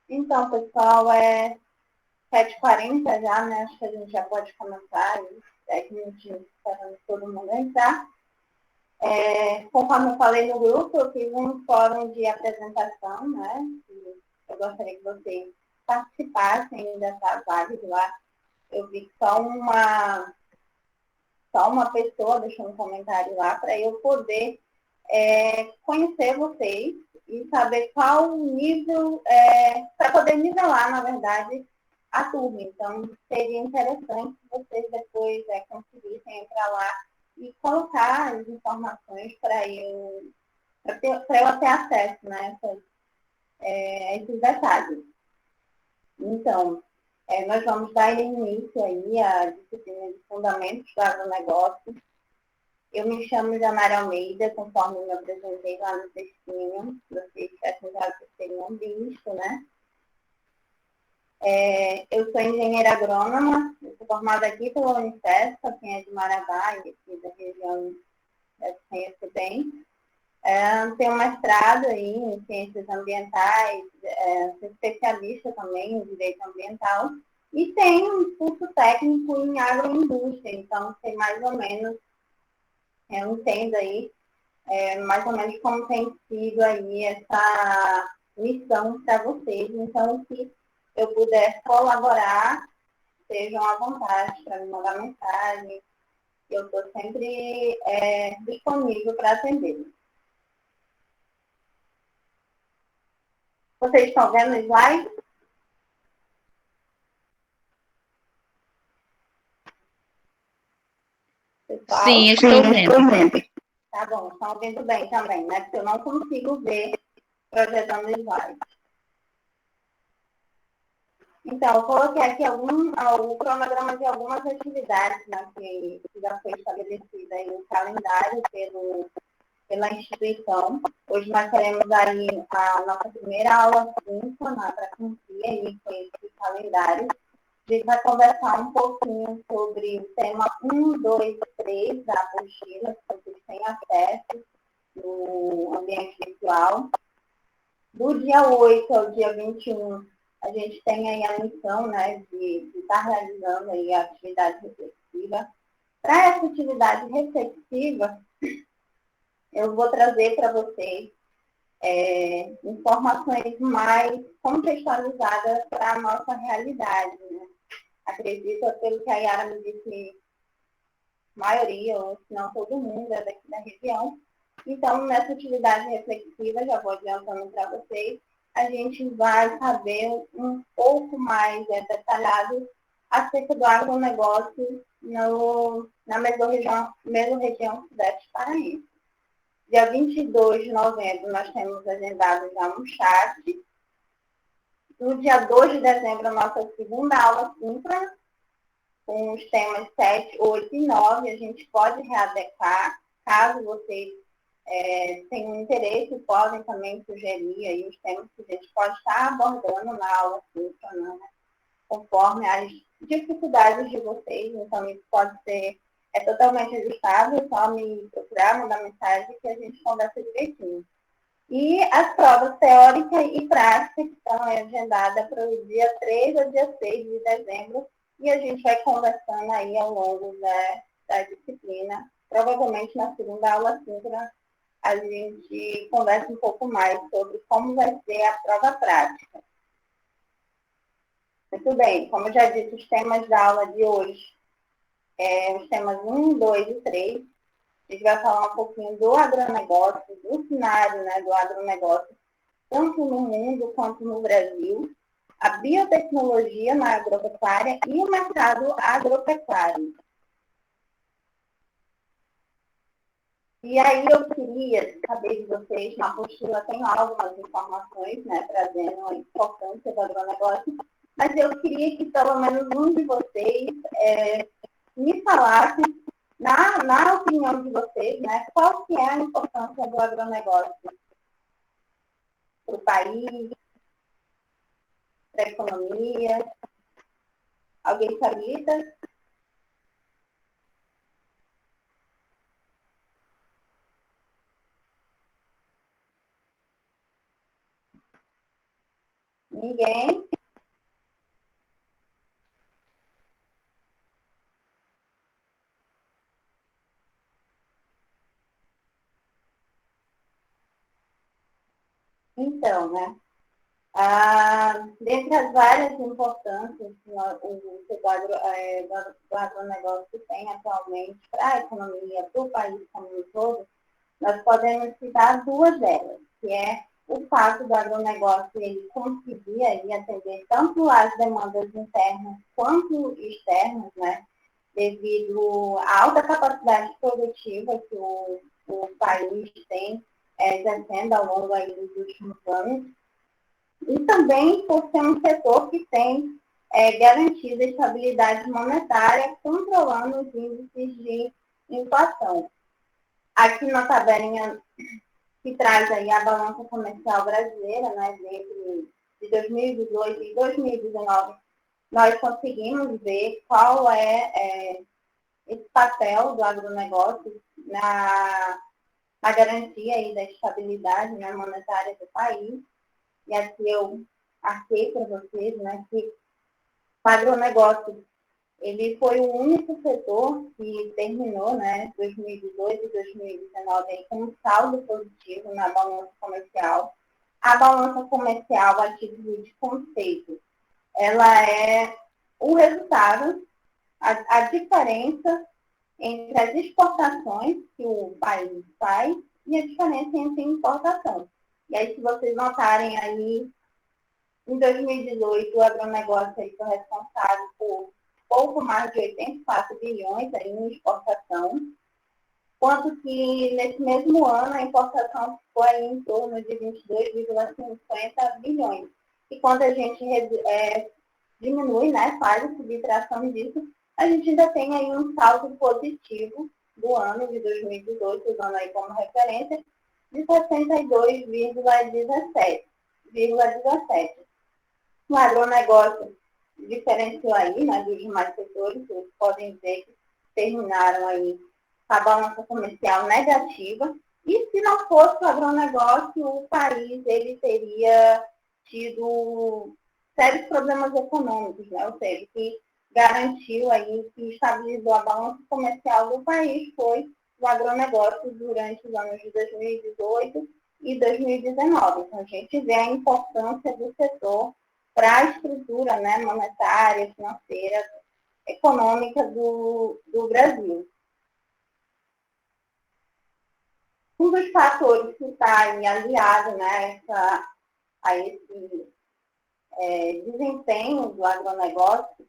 Então, pessoal, é 7h40 já, né? Acho que a gente já pode começar. 10 minutinhos esperando todo mundo entrar. Conforme eu falei no grupo, eu fiz um fórum de apresentação, né? Eu gostaria que vocês participassem dessa live lá. Eu vi que só uma pessoa deixou um comentário lá para eu poder conhecer vocês e saber qual o nível, para poder nivelar, na verdade, a turma. Então, seria interessante se vocês depois conseguissem entrar lá e colocar as informações para eu ter acesso, né, a esses detalhes. Então, nós vamos dar início aí à disciplina de fundamentos do agronegócio. Eu me chamo Janara Almeida, conforme me apresentei lá no textinho, vocês já teriam visto, né? Eu sou engenheira agrônoma, eu sou formada aqui pela Unifesp, quem é de Marabá e aqui da região deve conhecer bem. Tenho mestrado aí em ciências ambientais, sou especialista também em direito ambiental e tenho um curso técnico em agroindústria, então sei mais ou menos, eu entendo aí mais ou menos como tem sido aí essa missão para vocês. Então, se eu puder colaborar, sejam à vontade para me mandar mensagem. Eu estou sempre disponível para atender. Vocês estão vendo o slide? Pessoal? Sim, estou vendo. Tá bom, estão vendo bem também, né? Porque eu não consigo ver projetando o slide. Então, eu coloquei aqui o cronograma de algumas atividades, né, que já foi estabelecida aí no calendário pela instituição. Hoje nós teremos aí a nossa primeira aula síncrona para cumprir aí com esse calendário. A gente vai conversar um pouquinho sobre o tema 1, 2, 3 da apostila, que vocês têm acesso no ambiente virtual. Do dia 8 ao dia 21, a gente tem aí a missão, né, de estar realizando aí a atividade reflexiva. Para essa atividade reflexiva, eu vou trazer para vocês informações mais contextualizadas para a nossa realidade, né? Acredito, pelo que a Yara me disse, a maioria, ou se não todo mundo, é daqui da região. Então, nessa atividade reflexiva, já vou adiantando para vocês, a gente vai saber um pouco mais detalhado acerca do agronegócio na mesorregião sudeste paraense. Dia 22 de novembro, nós temos agendado já um chat. No dia 2 de dezembro, a nossa segunda aula síncrona, com os temas 7, 8 e 9. A gente pode readequar, caso vocês tenham interesse, podem também sugerir aí os temas que a gente pode estar abordando na aula síncrona, né? Conforme as dificuldades de vocês. Então, isso pode ser totalmente ajustável, só me procurar, mandar mensagem que a gente conversa direitinho. E as provas teórica e prática estão agendadas para o dia 3 ao dia 6 de dezembro, e a gente vai conversando aí ao longo da disciplina. Provavelmente na segunda aula síncrona a gente conversa um pouco mais sobre como vai ser a prova prática. Muito bem, como eu já disse, os temas da aula de hoje, os temas 1, 2 e 3, a gente vai falar um pouquinho do agronegócio, do cenário, né, do agronegócio, tanto no mundo quanto no Brasil, a biotecnologia na agropecuária e o mercado agropecuário. E aí eu queria saber de vocês, na apostila tem algumas informações, né, trazendo a importância do agronegócio, mas eu queria que pelo menos um de vocês me falasse, na opinião de vocês, né, qual que é a importância do agronegócio para o país, para a economia. Alguém sabia? Ninguém? Então, né? Dentre as várias importâncias que o setor do agronegócio tem atualmente para a economia, para o país como um todo, nós podemos citar duas delas, que é o fato do agronegócio ele conseguir aí atender tanto as demandas internas quanto externas, né, devido à alta capacidade produtiva que o país tem exercendo ao longo aí dos últimos anos, e também por ser um setor que tem garantido a estabilidade monetária, controlando os índices de inflação. Aqui na tabelinha que traz aí a balança comercial brasileira, né, de 2018 e 2019, nós conseguimos ver qual é esse papel do agronegócio na garantia aí da estabilidade, né, monetária do país. E aqui eu arquei para vocês, né, que o agronegócio ele foi o único setor que terminou, né, 2018 e 2019 aí, com um saldo positivo na balança comercial. A balança comercial, a título de conceito, ela é o resultado, a diferença entre as exportações que o país faz e a diferença entre importação. E aí, se vocês notarem aí, em 2018, o agronegócio aí foi responsável por pouco mais de 84 bilhões aí em exportação, quanto que nesse mesmo ano a importação foi em torno de 22,50 bilhões. E quando a gente diminui, né, faz a subtração disso, a gente ainda tem aí um saldo positivo do ano de 2018, usando aí como referência, de 62,17. O agronegócio diferenciou aí, né, dos demais setores, vocês podem ver que terminaram aí a balança comercial negativa, e se não fosse o agronegócio, o país ele teria tido sérios problemas econômicos, né? Ou seja, que garantiu aí, que estabilizou a balança comercial do país foi o agronegócio durante os anos de 2018 e 2019. Então, a gente vê a importância do setor para a estrutura, né, monetária, financeira, econômica do Brasil. Um dos fatores que está aliado, né, a esse desempenho do agronegócio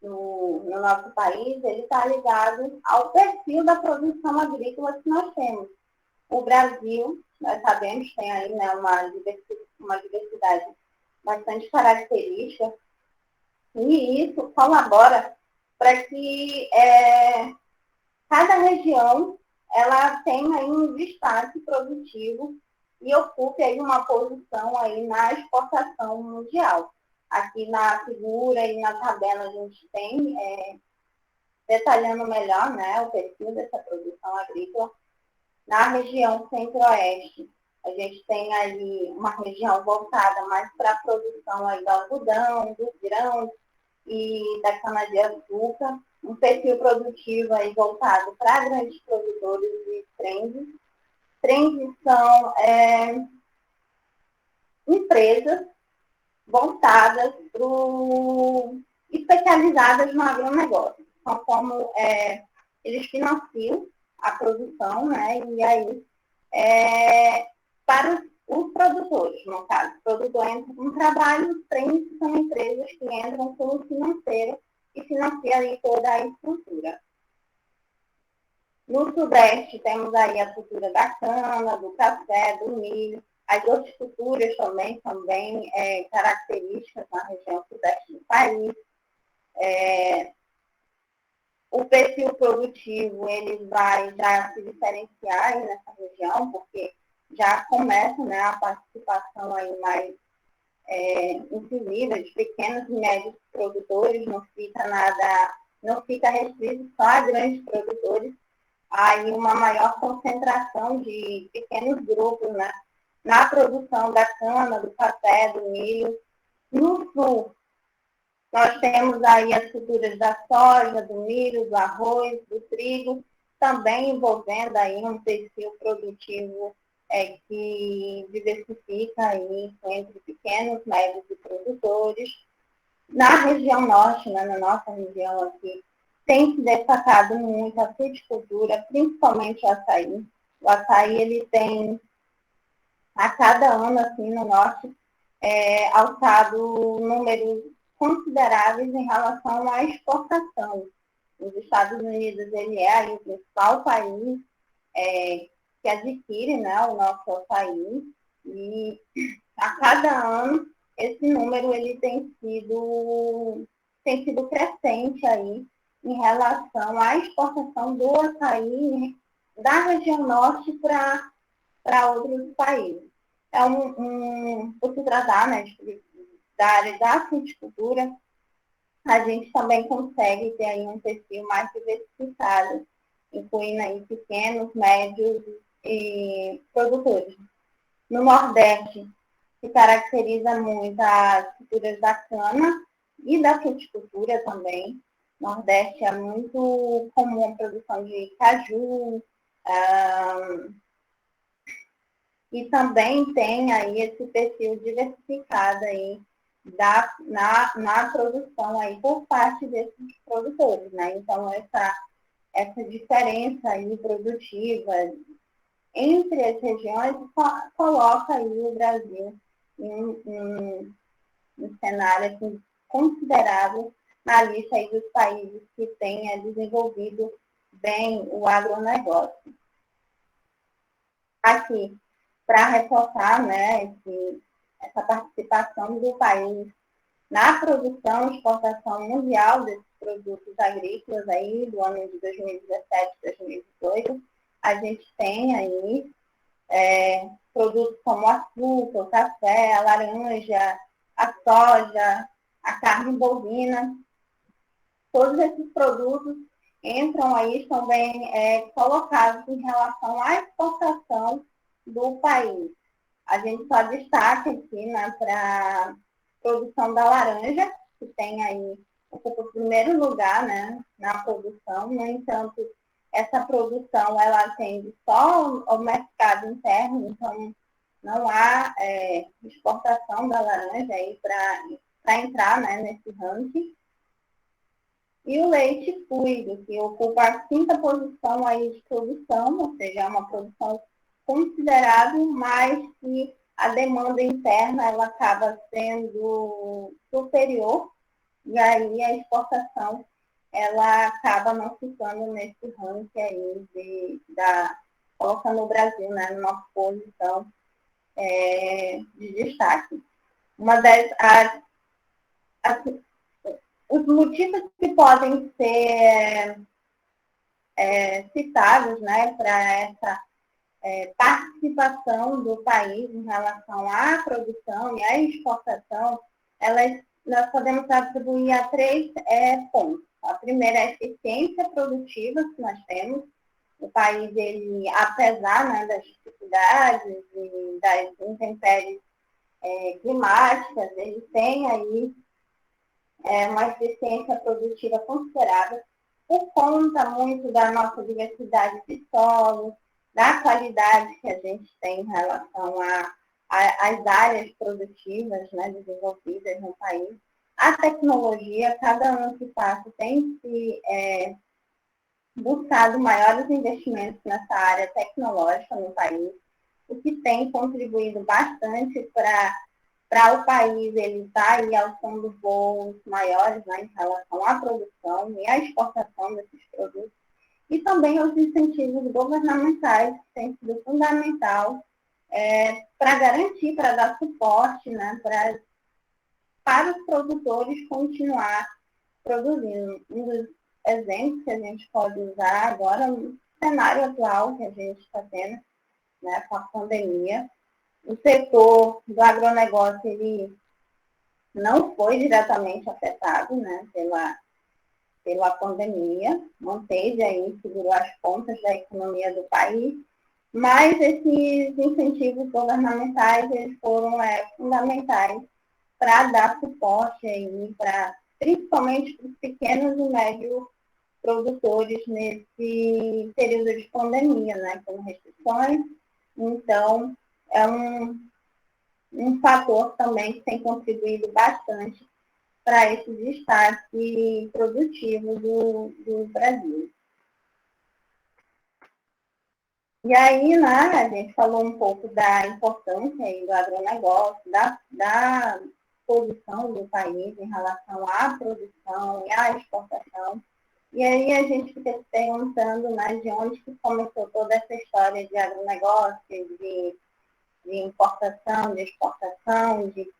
no nosso país, ele está ligado ao perfil da produção agrícola que nós temos. O Brasil, nós sabemos, tem aí, né, uma diversidade bastante característica, e isso colabora para que cada região ela tenha aí um destaque produtivo e ocupe aí uma posição aí na exportação mundial. Aqui na figura e na tabela a gente tem detalhando melhor, né, o perfil dessa produção agrícola. Na região centro-oeste, a gente tem ali uma região voltada mais para a produção aí do algodão, dos grãos e da cana-de-açúcar, um perfil produtivo aí voltado para grandes produtores de trends. Trends são empresas voltadas especializadas no agronegócio. Então, como eles financiam a produção, né, e aí para os produtores, no caso, o produtor entra com trabalho, os trends são empresas que entram com o financeiro e financiam aí toda a estrutura. No Sudeste, temos aí a cultura da cana, do café, do milho. As horticulturas também são bem características na região sudeste do país. O perfil produtivo ele vai já se diferenciar aí nessa região, porque já começa, né, a participação aí mais incisiva de pequenos e médios produtores, não fica restrito só a grandes produtores, aí uma maior concentração de pequenos grupos, né, na produção da cana, do café, do milho, No sul, nós temos aí as culturas da soja, do milho, do arroz, do trigo, também envolvendo aí um perfil produtivo que diversifica aí entre pequenos, médios e produtores. Na região norte, né, na nossa região aqui, tem se destacado muito a fruticultura, principalmente o açaí. O açaí, ele tem, a cada ano, assim, no norte, alçado números consideráveis em relação à exportação. Os Estados Unidos, ele é aí o principal país que adquire, né, o nosso açaí, e a cada ano esse número ele tem sido crescente aí em relação à exportação do açaí da região norte para outros países. Por se tratar, né, da área da fruticultura, a gente também consegue ter aí um perfil mais diversificado, incluindo aí pequenos, médios e produtores. No Nordeste, se caracteriza muito as culturas da cana e da fruticultura também. No Nordeste é muito comum a produção de caju, e também tem aí esse perfil diversificado aí na produção aí por parte desses produtores, né? Então, essa diferença aí produtiva entre as regiões coloca aí o Brasil em um cenário assim, considerável na lista aí dos países que têm desenvolvido bem o agronegócio. Aqui, para reforçar, né, essa participação do país na produção e exportação mundial desses produtos agrícolas aí do ano de 2017 e 2018, a gente tem aí produtos como o açúcar, o café, a laranja, a soja, a carne bovina. Todos esses produtos entram aí, estão bem colocados em relação à exportação do país. A gente só destaca aqui, né, para a produção da laranja, que tem aí, ocupa o primeiro lugar, né, na produção. No entanto, essa produção, ela atende só ao mercado interno, então não há exportação da laranja aí para entrar, né, nesse ranking. E o leite fluido, que ocupa a quinta posição aí de produção, ou seja, é uma produção considerável, mas que a demanda interna ela acaba sendo superior, e aí a exportação ela acaba não ficando nesse ranking aí colocando o Brasil, né, numa posição de destaque. Uma das os motivos que podem ser citados, né, para essa participação do país em relação à produção e à exportação, nós podemos atribuir a três pontos. A primeira é a eficiência produtiva que nós temos. O país, ele, apesar, né, das dificuldades e das intempéries climáticas, ele tem aí uma eficiência produtiva considerável por conta muito da nossa diversidade de solo, da qualidade que a gente tem em relação às áreas produtivas, né, desenvolvidas no país. A tecnologia, cada ano que passa, tem se buscado maiores investimentos nessa área tecnológica no país, o que tem contribuído bastante para o país ele estar aí alçando voos maiores, né, em relação à produção e à exportação desses produtos. E também os incentivos governamentais, que têm sido fundamental para garantir, para dar suporte, né, para os produtores continuar produzindo. Um dos exemplos que a gente pode usar agora no cenário atual que a gente está tendo, né, com a pandemia. O setor do agronegócio ele não foi diretamente afetado, né, pela pandemia, manteve aí, segurou as pontas da economia do país, mas esses incentivos governamentais eles foram fundamentais para dar suporte aí, principalmente para os pequenos e médios produtores nesse período de pandemia, né, com restrições. Então, é um fator também que tem contribuído bastante para esse destaque produtivo do Brasil. E aí, né, a gente falou um pouco da importância aí do agronegócio, da posição do país em relação à produção e à exportação. E aí a gente fica se perguntando, né, de onde que começou toda essa história de agronegócio, de importação, de exportação, de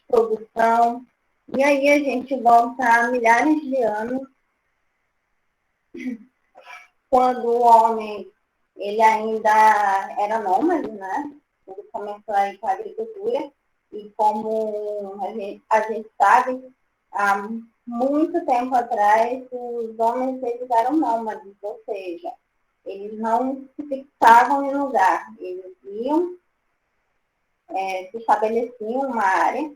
produção. E aí a gente volta a milhares de anos, quando o homem ele ainda era nômade, né? Ele começou aí com a agricultura e como a gente sabe, há muito tempo atrás os homens eles eram nômades, ou seja, eles não se fixavam em lugar, eles iam, se estabeleciam uma área,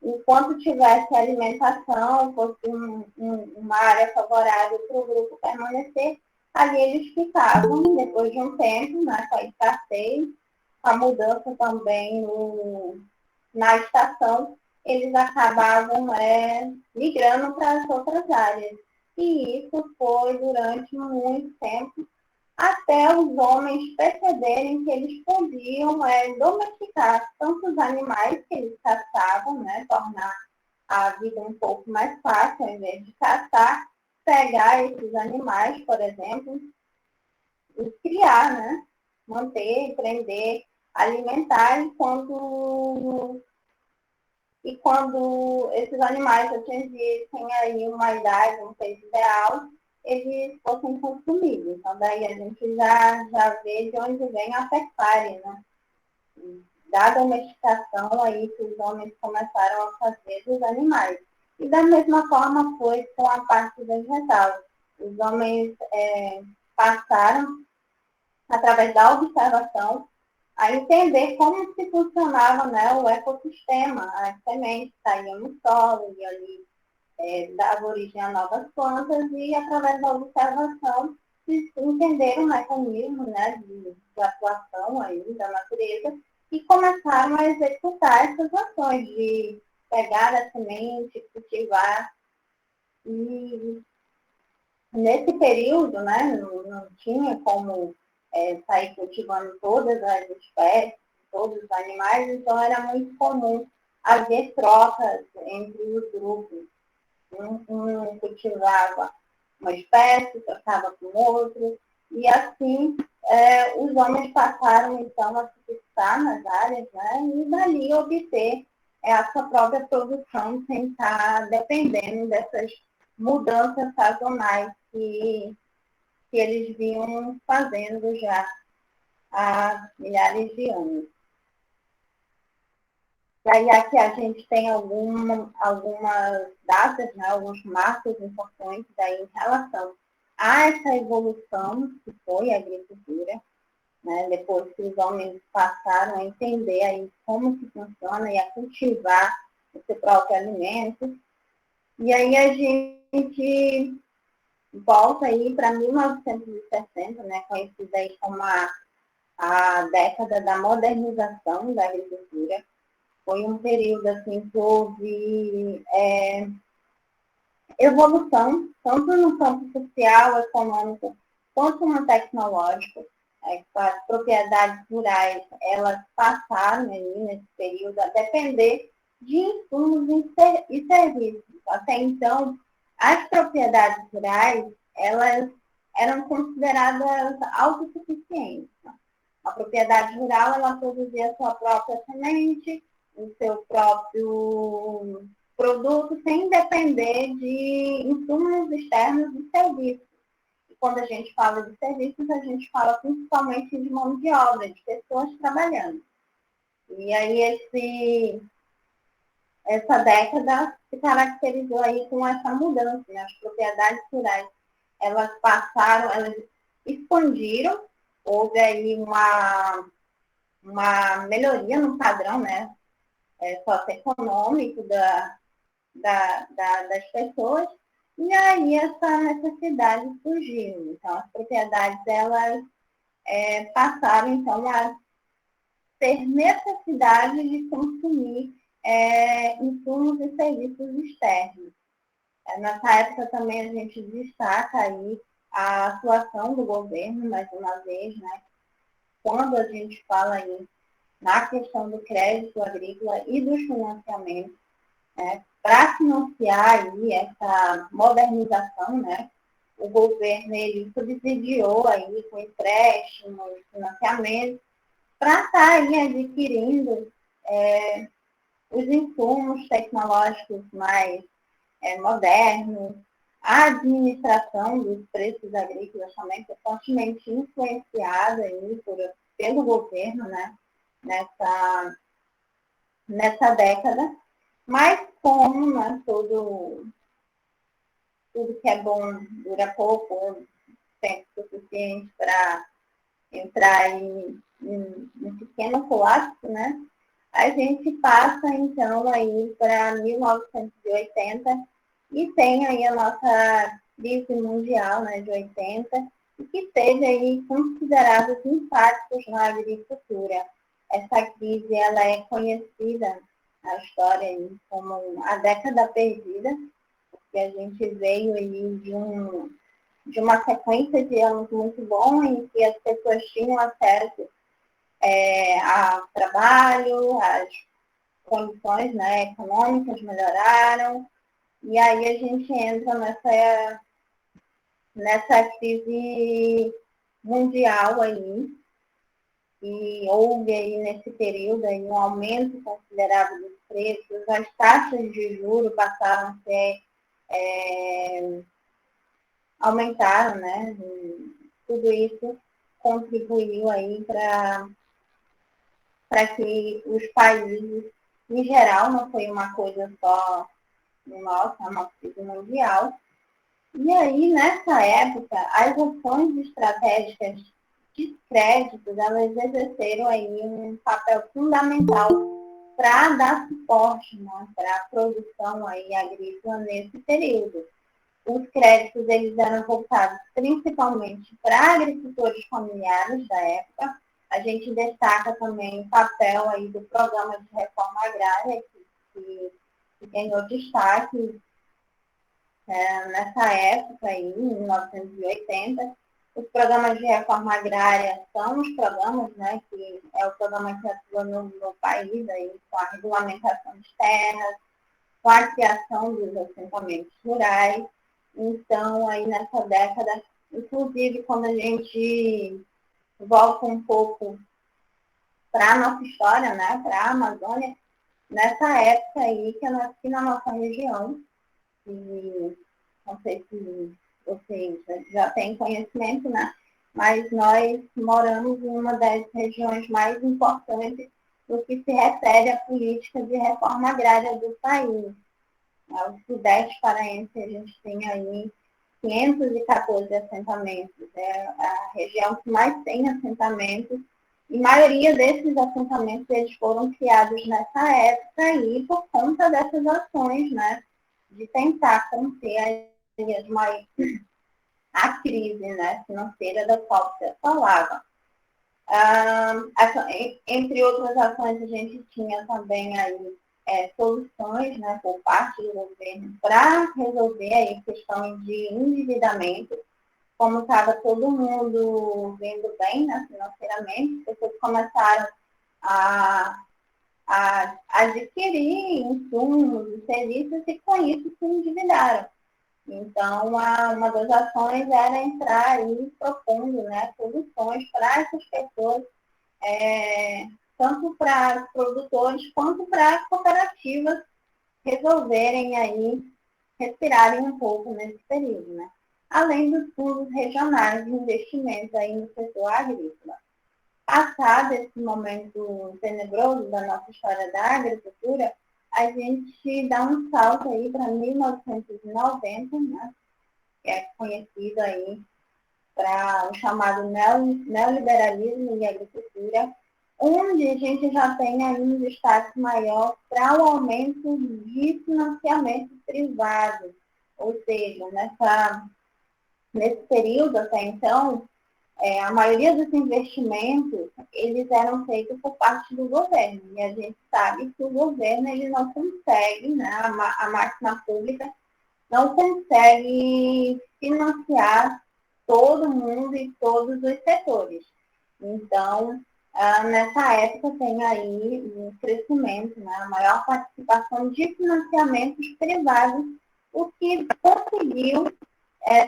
enquanto tivesse alimentação, fosse uma área favorável para o grupo permanecer, ali eles ficavam, depois de um tempo, né, com a escassez, com a mudança também na estação, eles acabavam migrando para as outras áreas. E isso foi durante muito tempo, até os homens perceberem que eles podiam domesticar tanto os animais que eles caçavam, né, tornar a vida um pouco mais fácil, ao invés de caçar, pegar esses animais, por exemplo, e criar, né, manter, prender, alimentar, e quando esses animais atingissem aí uma idade, um peso ideal, eles fossem consumidos. Então, daí a gente já vê de onde vem a pecuária, né? Da domesticação aí que os homens começaram a fazer dos animais. E da mesma forma foi com a parte vegetal. Os homens passaram, através da observação, a entender como se funcionava, né, o ecossistema, as sementes saíam no solo e ali dava origem a novas plantas e através da observação se entenderam o mecanismo, né, de atuação aí da natureza e começaram a executar essas ações de pegar a semente, cultivar. E nesse período, né, não tinha como sair cultivando todas as espécies, todos os animais, então era muito comum haver trocas entre os grupos. Um cultivava uma espécie, trocava com outro, e assim os homens passaram então a se fixar nas áreas, né, e dali obter a sua própria produção sem estar dependendo dessas mudanças sazonais que eles vinham fazendo já há milhares de anos. E aí aqui a gente tem algumas datas, né, alguns marcos importantes aí em relação a essa evolução que foi a agricultura, né, depois que os homens passaram a entender aí como que funciona e a cultivar o seu próprio alimento. E aí a gente volta aí para 1960, né, conhecida aí como a década da modernização da agricultura. Foi um período assim, que houve evolução, tanto no campo social, econômico, quanto no tecnológico. As propriedades rurais, elas passaram aí nesse período a depender de insumos e serviços. Até então, as propriedades rurais, elas eram consideradas autossuficientes. A propriedade rural, ela produzia a sua própria semente, o seu próprio produto, sem depender de insumos externos e serviços. E quando a gente fala de serviços, a gente fala principalmente de mão de obra, de pessoas trabalhando. E aí essa década se caracterizou aí com essa mudança, né? As propriedades rurais, elas passaram, elas expandiram, houve aí uma melhoria no padrão, né, socioeconômico das pessoas, e aí essa necessidade surgiu. Então, as propriedades, elas passaram, então, a ter necessidade de consumir insumos e serviços externos. Nessa época também a gente destaca aí a atuação do governo, mais uma vez, né? Quando a gente fala aí na questão do crédito agrícola e dos financiamentos, né? Para financiar aí essa modernização, né? O governo ele subsidiou aí com empréstimos, financiamentos, para estar aí adquirindo os insumos tecnológicos mais modernos. A administração dos preços agrícolas também foi fortemente influenciada aí pelo governo, né, nessa década. Mas como, né, tudo que é bom dura pouco, tempo suficiente para entrar em pequeno colapso, né? A gente passa, então, aí para 1980 e tem aí a nossa crise mundial, né, de 80, e que teve aí considerados impactos na agricultura. Essa crise, ela é conhecida na história aí como a década perdida, porque a gente veio aí de uma sequência de anos muito bons em que as pessoas tinham acesso ao trabalho, as condições, né, econômicas melhoraram, e aí a gente entra nessa crise mundial aí, e houve aí nesse período aí um aumento considerável dos preços, as taxas de juros passaram a ser aumentaram, né? E tudo isso contribuiu aí para que os países, em geral, não foi uma coisa só nossa, é uma crise mundial. E aí, nessa época, as ações estratégicas de créditos, elas exerceram aí um papel fundamental para dar suporte, né, para a produção aí agrícola nesse período. Os créditos, eles eram voltados principalmente para agricultores familiares da época. A gente destaca também o papel aí do programa de reforma agrária, que ganhou destaque nessa época aí, em 1980. Os programas de reforma agrária são os programas, né, que é o programa que atua no país aí, com a regulamentação de terras, com a criação dos assentamentos rurais. Então, aí nessa década, inclusive quando a gente volta um pouco para a nossa história, né, para a Amazônia, nessa época aí que eu nasci na nossa região, e não sei se vocês já têm conhecimento, né, mas nós moramos em uma das regiões mais importantes do que se refere à política de reforma agrária do país. O Sudeste Paraense, a gente tem aí 514 assentamentos. É a região que mais tem assentamentos. E a maioria desses assentamentos eles foram criados nessa época aí por conta dessas ações, né, de tentar conter a crise, né, financeira da qual você falava. Entre outras ações, a gente tinha também aí soluções, né, por parte do governo para resolver aí questões de endividamento. Como estava todo mundo vendo bem, né, financeiramente, as pessoas começaram a adquirir insumos e serviços e com isso se endividaram. Então, uma das ações era entrar aí propondo, né, soluções para essas pessoas, tanto para produtores quanto para cooperativas resolverem aí, respirarem um pouco nesse período, né? Além dos fundos regionais de investimento aí no setor agrícola. Passado esse momento tenebroso da nossa história da agricultura, a gente dá um salto aí para 1990, né? Que é conhecido aí para o chamado neoliberalismo e agricultura, onde a gente já tem aí um destaque maior para o aumento de financiamento privado. Ou seja, nesse período até então, a maioria dos investimentos, eles eram feitos por parte do governo. E a gente sabe que o governo ele não consegue, né, a máquina pública não consegue financiar todo mundo e todos os setores. Então, nessa época tem aí um crescimento, né, a maior participação de financiamentos privados, o que conseguiu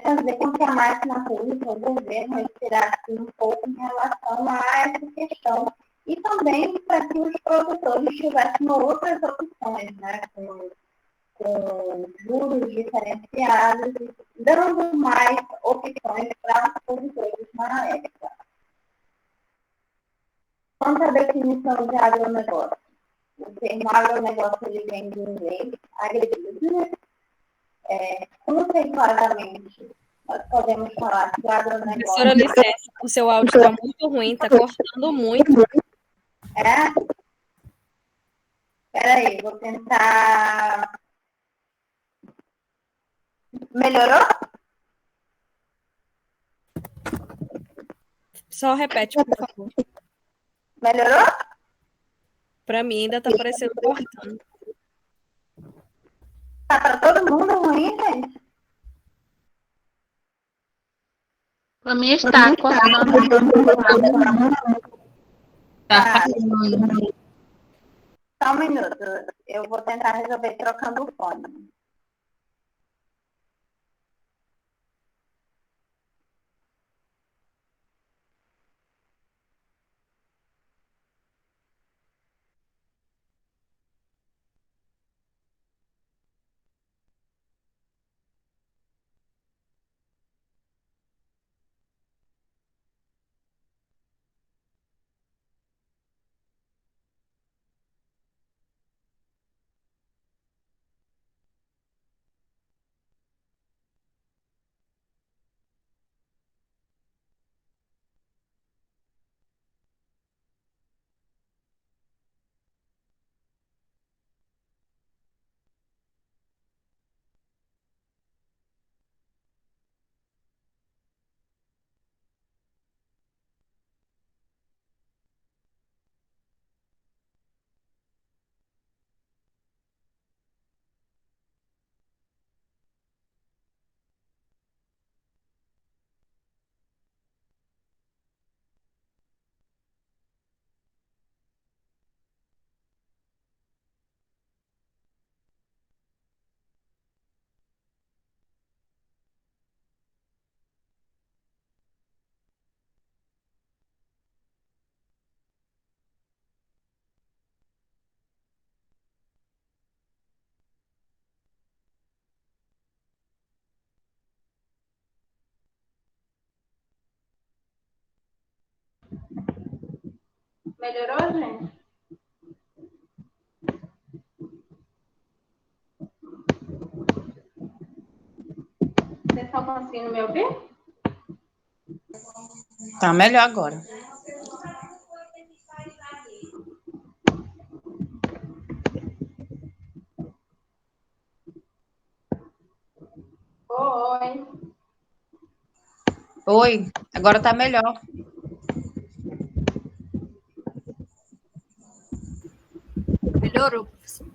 fazer com que a máquina pública, o governo, respirasse um pouco em relação a essa questão. E também para que os produtores tivessem outras opções, né, com juros diferenciados, dando mais opções para os produtores na época. Quanto à definição de agronegócio? O termo agronegócio ele vem do inglês, agribusiness. Conceituadamente, nós podemos falar de Professora, agronegócio. licença, o seu áudio está muito ruim, está cortando muito. É? Peraí, vou tentar. Melhorou? Só repete, por favor. Melhorou? Para mim ainda está parecendo cortando. Tá para todo mundo ruim, gente? Para mim está cortando. Está falhando. Só um minuto. Eu vou tentar resolver trocando o fone. Melhorou, gente? Vocês estão conseguindo me ouvir? Tá melhor agora. Oi. Oi, agora tá melhor. Melhorou, professor.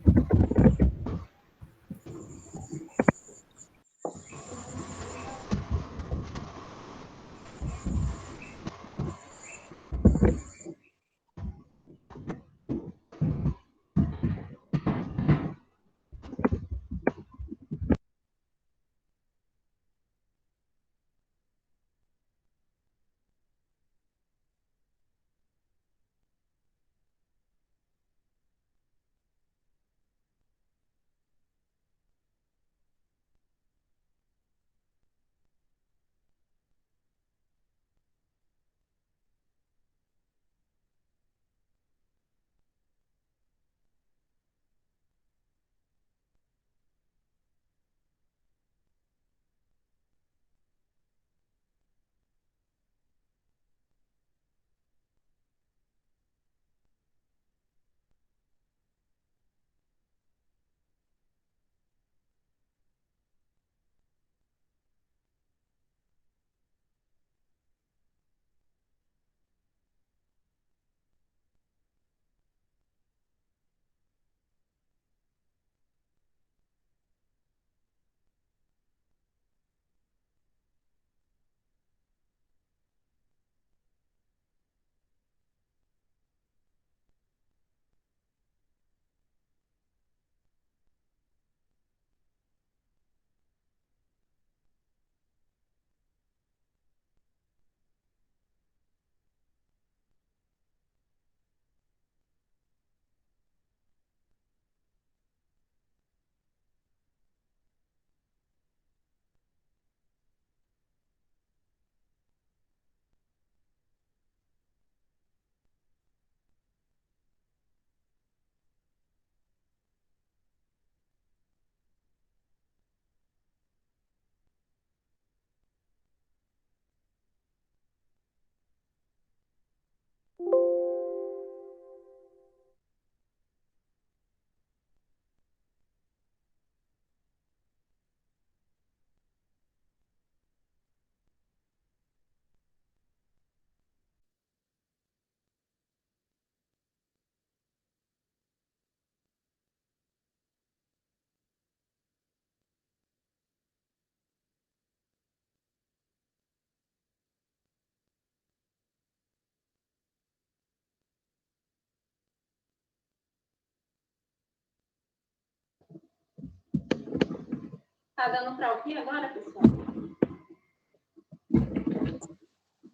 Tá dando para ouvir agora, pessoal?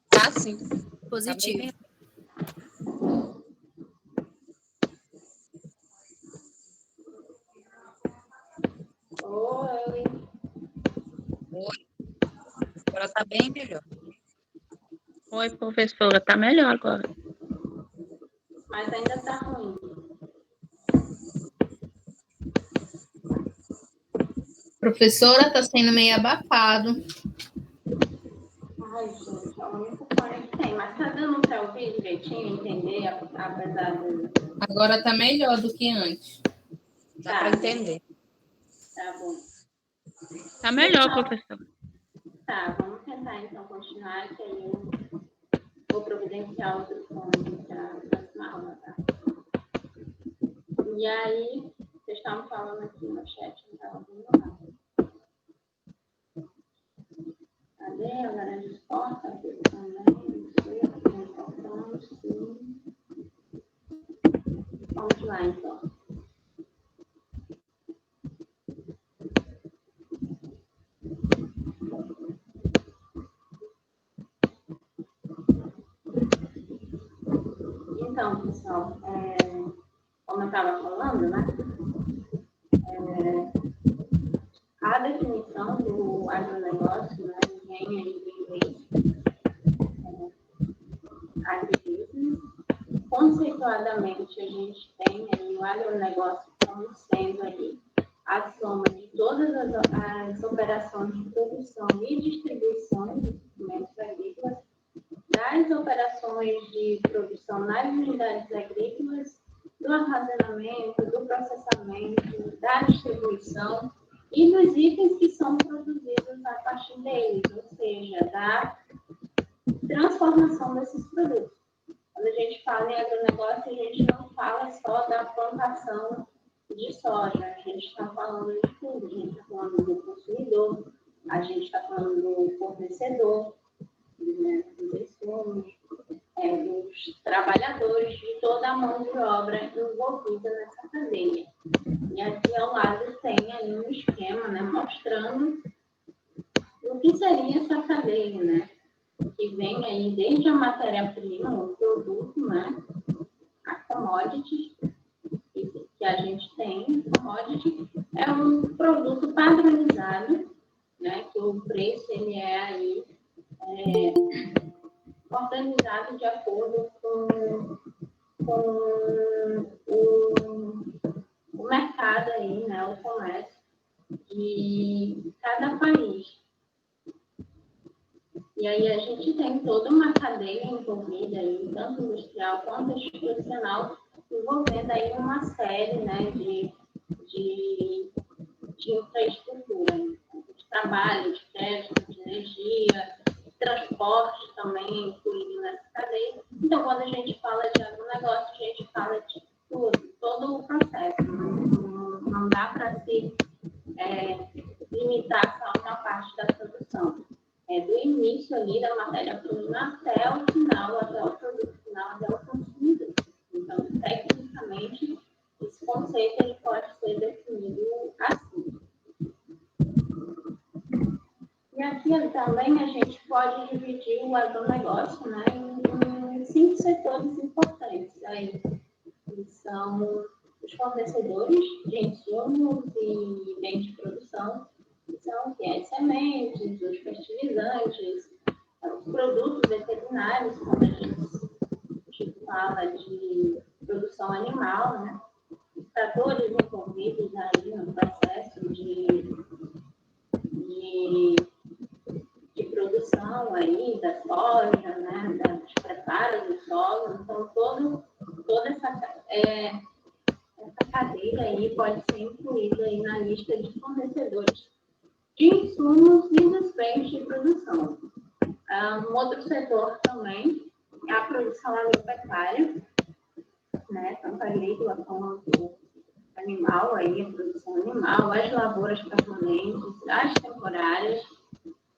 Tá sim. Positivo. Oi. Agora tá bem melhor. Oi, professora, tá melhor agora. Mas ainda tá ruim. Professora, tá sendo meio abafado. Ai, gente, é o único fone que tem. Mas tá dando para ouvir direitinho, entender, apesar do... Agora tá melhor do que antes. Dá Tá. para entender. Tá bom. Tá melhor, Então, professora. tá, vamos tentar então continuar, que aí eu vou providenciar outro fone para a próxima aula, tá? E aí, vocês estavam falando aqui no chat, não estava ouvindo nada. Cadê? Agora a gente corta aqui também. Vamos sim. Vamos lá, então. Então, pessoal, como eu estava falando, né? A definição do agronegócio, né, vem aí do inglês, agribusiness. Conceituadamente, a gente tem aí o agronegócio como sendo aí a soma de todas as operações de produção e distribuição de suprimentos agrícolas, das operações de produção nas unidades agrícolas, do armazenamento, do processamento, da distribuição e dos itens que são produzidos a partir deles, ou seja, da transformação desses produtos. Quando a gente fala em agronegócio, a gente não fala só da plantação de soja, a gente está falando de tudo, a gente está falando do consumidor, a gente está falando do fornecedor, né, dos insumos, dos trabalhadores, de toda a mão de obra envolvida nessa cadeia. E aqui ao lado tem aí um esquema, né, mostrando o que seria essa cadeia, né? Que vem aí desde a matéria-prima, o produto, né? A commodity que a gente tem. Commodity é um produto padronizado, né? Que o preço ele é aí organizado de acordo com o mercado aí, né? O comércio de cada país. E aí a gente tem toda uma cadeia envolvida aí, tanto industrial quanto institucional, envolvendo aí uma série, né, de infraestrutura, de trabalho, de crédito, de energia, de transporte também incluído nessa cadeia. Então, quando a gente fala de agronegócio, a gente fala de tudo, todo o processo. Não dá para se limitar só a uma parte da produção. Do início ali da matéria-prima até o final, até o produto final, até o consumidor. Então, tecnicamente, esse conceito ele pode ser definido assim. E aqui também a gente pode dividir o agronegócio, né, em 5 setores importantes. Aí, que são os fornecedores de insumos e bens de produção, que são as sementes, os fertilizantes, os produtos veterinários, quando a gente fala de produção animal, né? Os tratores envolvidos aí no processo de produção aí da soja, né? Dos preparos do solo. Então, toda essa cadeia aí pode ser incluída aí na lista de fornecedores de insumos e dos bens de produção. Um outro setor também é a produção agropecuária, né? Tanto agrícola quanto animal, aí, a produção animal, as lavouras permanentes, as temporárias,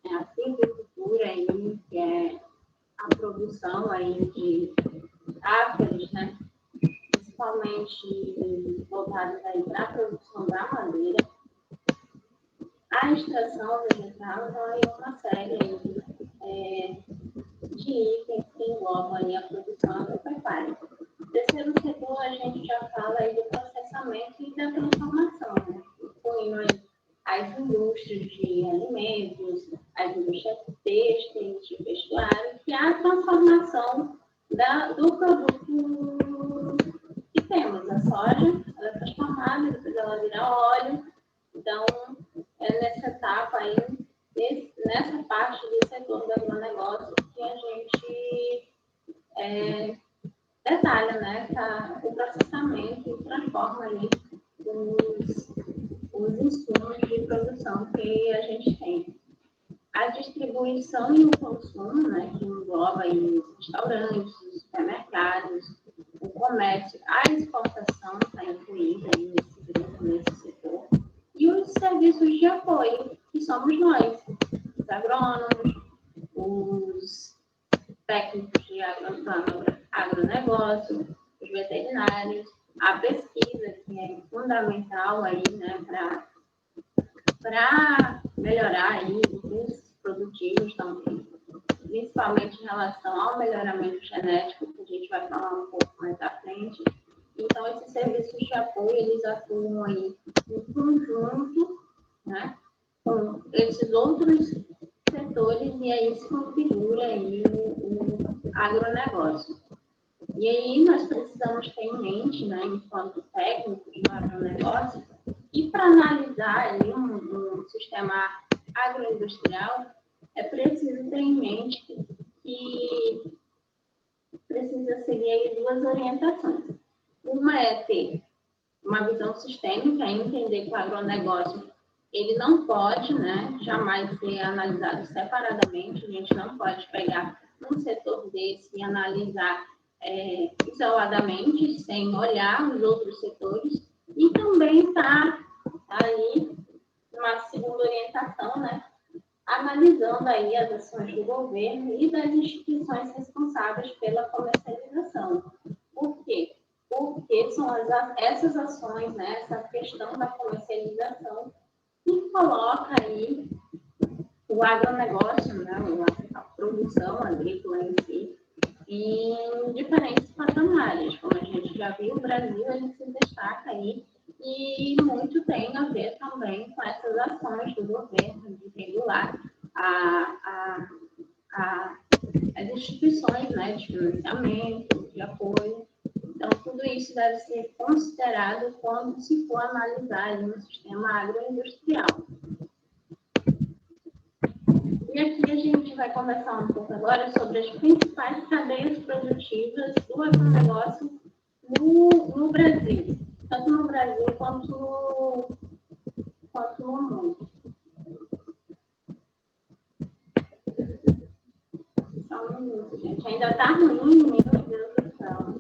a silvicultura, aí, que é a produção aí de aves, né? Principalmente voltadas aí para a produção da madeira. A a extração vegetal, então aí uma série de itens que englobam aí a produção agropecuária. Terceiro setor, a gente já fala aí do processamento e da transformação, né? Incluindo aí as indústrias de alimentos, as indústrias têxteis, de vestuário, que é a transformação do produto que temos. A soja, ela é transformada, depois ela vira óleo. Então, é nessa etapa aí, nessa parte do setor do agronegócio que a gente detalha, né, o processamento e transforma ali os insumos de produção que a gente tem. A distribuição e o consumo, né, que engloba aí os restaurantes, os supermercados, o comércio, a exportação está incluída aí nesse grupo, nesse setor, e os serviços de apoio, que somos nós, os agrônomos, os técnicos de agronegócio, os veterinários, a pesquisa, que é fundamental aí, né, para melhorar aí os produtivos também, principalmente em relação ao melhoramento genético, que a gente vai falar um pouco mais à frente. Então, esses serviços de apoio, eles atuam aí em conjunto, né, com esses outros setores, e aí se configura aí o agronegócio. E aí nós precisamos ter em mente, né, enquanto técnicos do agronegócio, e para analisar aí um sistema agroindustrial, é preciso ter em mente que precisa seguir aí duas orientações. Uma é ter uma visão sistêmica, é entender que o agronegócio ele não pode, né, jamais ser analisado separadamente. A gente não pode pegar um setor desse e analisar isoladamente, sem olhar os outros setores. E também está aí uma segunda orientação, né, analisando aí as ações do governo e das instituições responsáveis pela comercialização. Por quê? Porque são essas ações, né, essa questão da comercialização, que coloca aí o agronegócio, né, a produção agrícola em si, em diferentes patamares. Como a gente já viu, o Brasil ele se destaca aí, e muito tem a ver também com essas ações do governo de regular as instituições, né, de financiamento, de apoio. Então, tudo isso deve ser considerado quando se for analisar aí no sistema agroindustrial. E aqui a gente vai conversar um pouco agora sobre as principais cadeias produtivas do agronegócio no Brasil, tanto no Brasil quanto no mundo. Só um minuto, gente. Ainda está ruim, meu Deus do céu.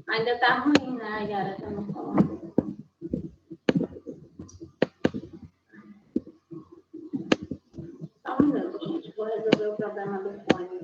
Ainda está ruim, né, a Yara? Está me falando. Só um minuto, gente. Vou resolver o problema do fone.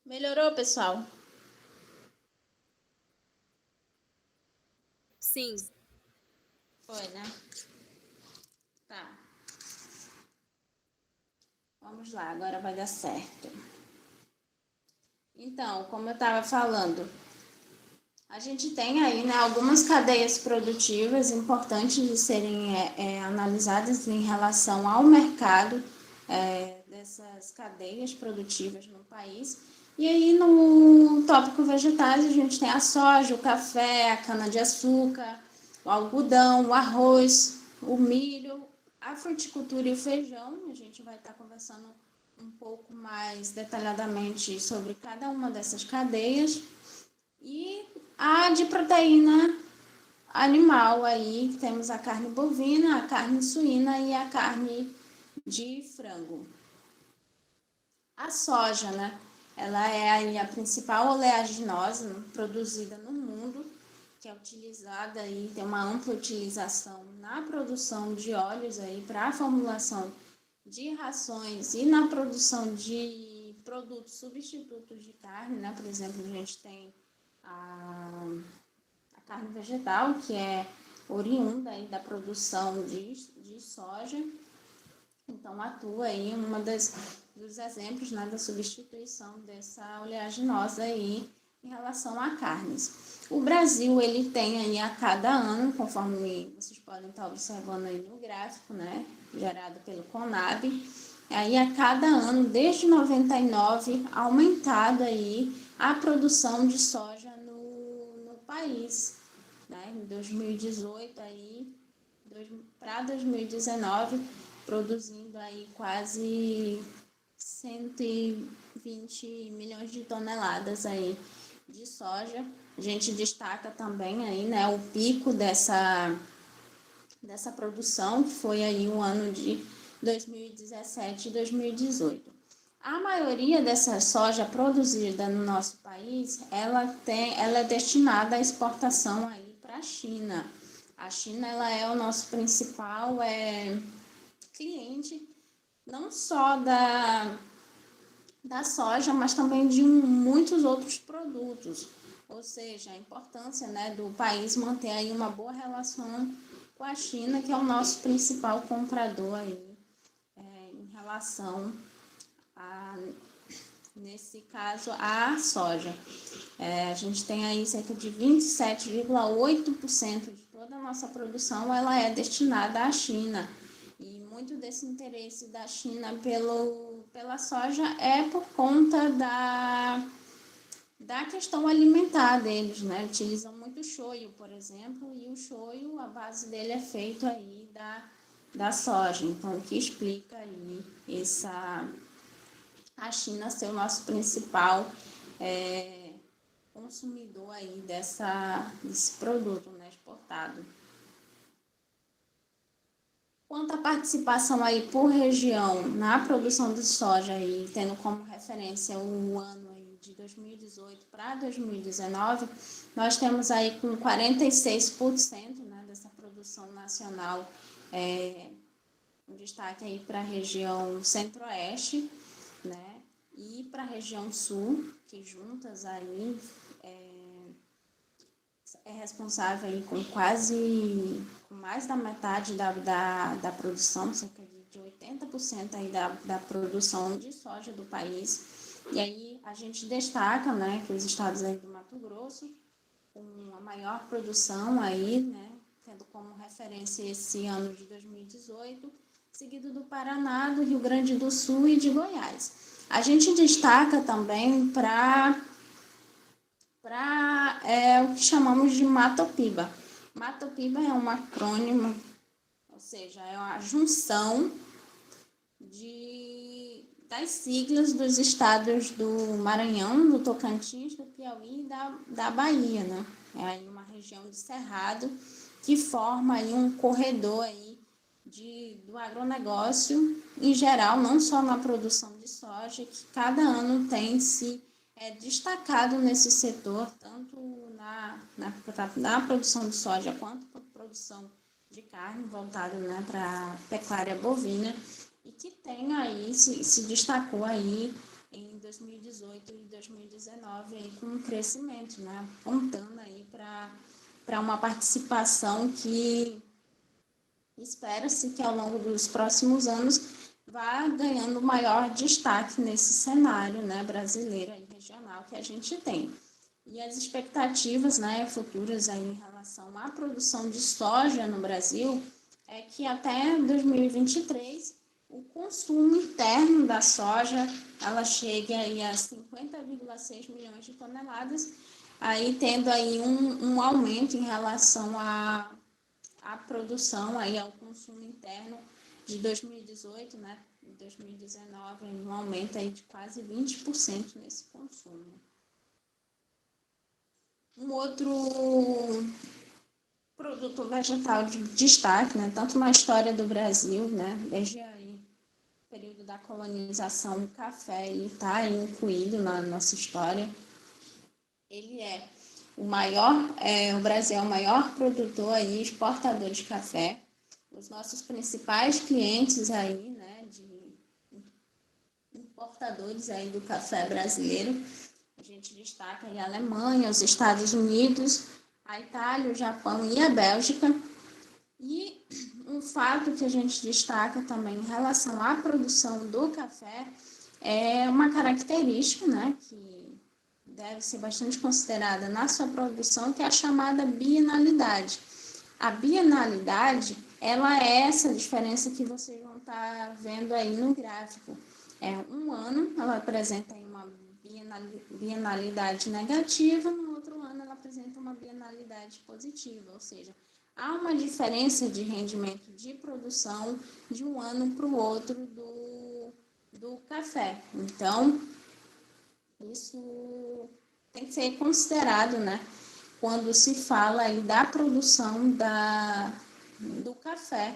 Melhorou, pessoal? Sim. Foi, né? Tá. Vamos lá, agora vai dar certo. Então, como eu estava falando, a gente tem aí, né, algumas cadeias produtivas importantes de serem analisadas em relação ao mercado dessas cadeias produtivas no país. E aí, no tópico vegetais, a gente tem a soja, o café, a cana-de-açúcar, o algodão, o arroz, o milho, a fruticultura e o feijão. A gente vai estar conversando um pouco mais detalhadamente sobre cada uma dessas cadeias. E a de proteína animal aí, temos a carne bovina, a carne suína e a carne de frango. A soja, né? Ela é aí a principal oleaginosa produzida no mundo, que é utilizada aí, tem uma ampla utilização na produção de óleos aí para a formulação de rações e na produção de produtos substitutos de carne, né? Por exemplo, a gente tem a carne vegetal, que é oriunda aí da produção de soja. Então, atua aí dos exemplos, né, da substituição dessa oleaginosa aí em relação a carnes. O Brasil, ele tem aí a cada ano, conforme vocês podem estar observando aí no gráfico, né, gerado pelo Conab, aí a cada ano, desde 99, aumentado aí a produção de soja no país, né, em 2018 aí, para 2019, produzindo aí quase 120 milhões de toneladas aí de soja. A gente destaca também aí, né, o pico dessa produção, que foi aí o ano de 2017 e 2018. A maioria dessa soja produzida no nosso país, ela é destinada à exportação aí para a China. A China, ela é o nosso principal cliente, não só da soja, mas também de muitos outros produtos. Ou seja, a importância, né, do país manter aí uma boa relação com a China, que é o nosso principal comprador aí, em relação nesse caso, a soja. A gente tem aí cerca de 27,8% de toda a nossa produção, ela é destinada à China. E muito desse interesse da China pela soja é por conta da questão alimentar deles, né? Utilizam muito shoyu, por exemplo, e o shoyu, a base dele é feito aí da soja. Então, o que explica aí a China ser o nosso principal consumidor aí desse produto, né, exportado. Quanto à participação aí por região na produção de soja, aí, tendo como referência o ano aí de 2018 para 2019, nós temos aí com 46%, né, dessa produção nacional, um destaque aí para a região centro-oeste, né, e para a região sul, que juntas aí é responsável aí com mais da metade da produção, cerca de 80% aí da produção de soja do país. E aí a gente destaca, né, que os estados aí do Mato Grosso, com a maior produção aí, né, tendo como referência esse ano de 2018, seguido do Paraná, do Rio Grande do Sul e de Goiás. A gente destaca também para o que chamamos de Matopiba. Matopiba é um acrônimo, ou seja, é uma junção das siglas dos estados do Maranhão, do Tocantins, do Piauí e da Bahia, né? É aí uma região de cerrado que forma aí um corredor aí do agronegócio em geral, não só na produção de soja, que cada ano tem se destacado nesse setor, tanto na produção de soja quanto na produção de carne, voltada, né, para a pecuária bovina, e que tem aí, se destacou aí em 2018 e 2019 aí com um crescimento, né? Apontando aí para uma participação que espera-se que ao longo dos próximos anos vá ganhando maior destaque nesse cenário, né, brasileiro e regional que a gente tem. E as expectativas, né, futuras aí em relação à produção de soja no Brasil é que até 2023 o consumo interno da soja ela chegue aí a 50,6 milhões de toneladas, aí tendo aí um aumento em relação à produção, aí ao consumo interno de 2018, né, 2019, um aumento aí de quase 20% nesse consumo. Um outro produto vegetal de destaque, né, tanto na história do Brasil, né, desde aí, o período da colonização, o café, ele está incluído na nossa história. Ele é o Brasil é o maior produtor e exportador de café. Os nossos principais clientes aí, né, de importadores aí do café brasileiro, a gente destaca aí a Alemanha, os Estados Unidos, a Itália, o Japão e a Bélgica. E um fato que a gente destaca também em relação à produção do café é uma característica, né, que deve ser bastante considerada na sua produção, que é a chamada bienalidade. A bienalidade, ela é essa diferença que vocês vão estar vendo aí no gráfico. Um ano, ela apresenta aí uma bienalidade negativa, no outro ano ela apresenta uma bienalidade positiva, ou seja, há uma diferença de rendimento de produção de um ano para o outro do café. Então, isso tem que ser considerado, né, quando se fala aí da produção do café,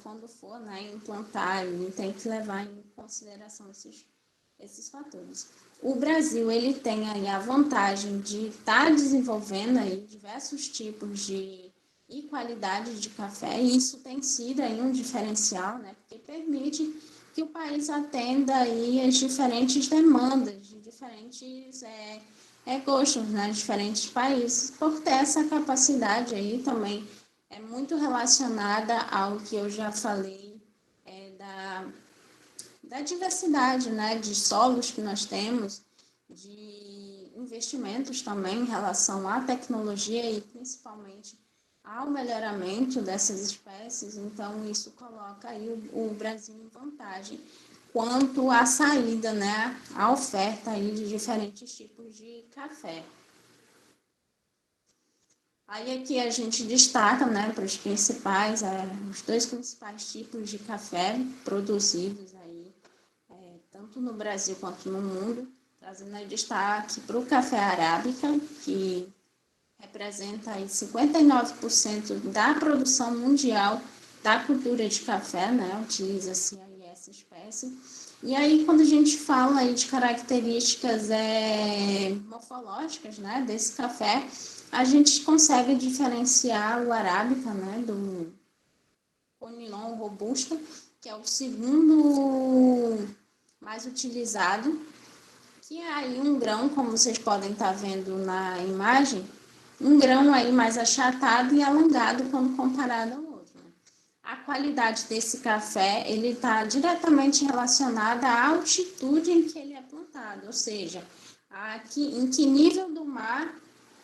quando for, né, implantar, tem que levar em consideração esses fatores. O Brasil, ele tem aí a vantagem de estar desenvolvendo aí diversos tipos e qualidade de café, e isso tem sido aí um diferencial, né, porque permite que o país atenda aí as diferentes demandas de diferentes gostos, né, diferentes países, por ter essa capacidade aí também é muito relacionada ao que eu já falei da diversidade, né, de solos que nós temos, de investimentos também em relação à tecnologia e principalmente ao melhoramento dessas espécies. Então, isso coloca aí o Brasil em vantagem quanto à saída, né, à oferta aí de diferentes tipos de café. Aí aqui a gente destaca, né, para os dois principais tipos de café produzidos aí, tanto no Brasil quanto no mundo, trazendo aí destaque para o café arábica, que representa aí 59% da produção mundial da cultura de café, né, utiliza-se aí essa espécie. E aí, quando a gente fala aí de características morfológicas, né, desse café, a gente consegue diferenciar o arábica, né, do Conilon robusta, que é o segundo mais utilizado, que é aí um grão, como vocês podem estar vendo na imagem, um grão aí mais achatado e alongado quando comparado ao outro. A qualidade desse café, ele está diretamente relacionada à altitude em que ele é plantado, ou seja, em que nível do mar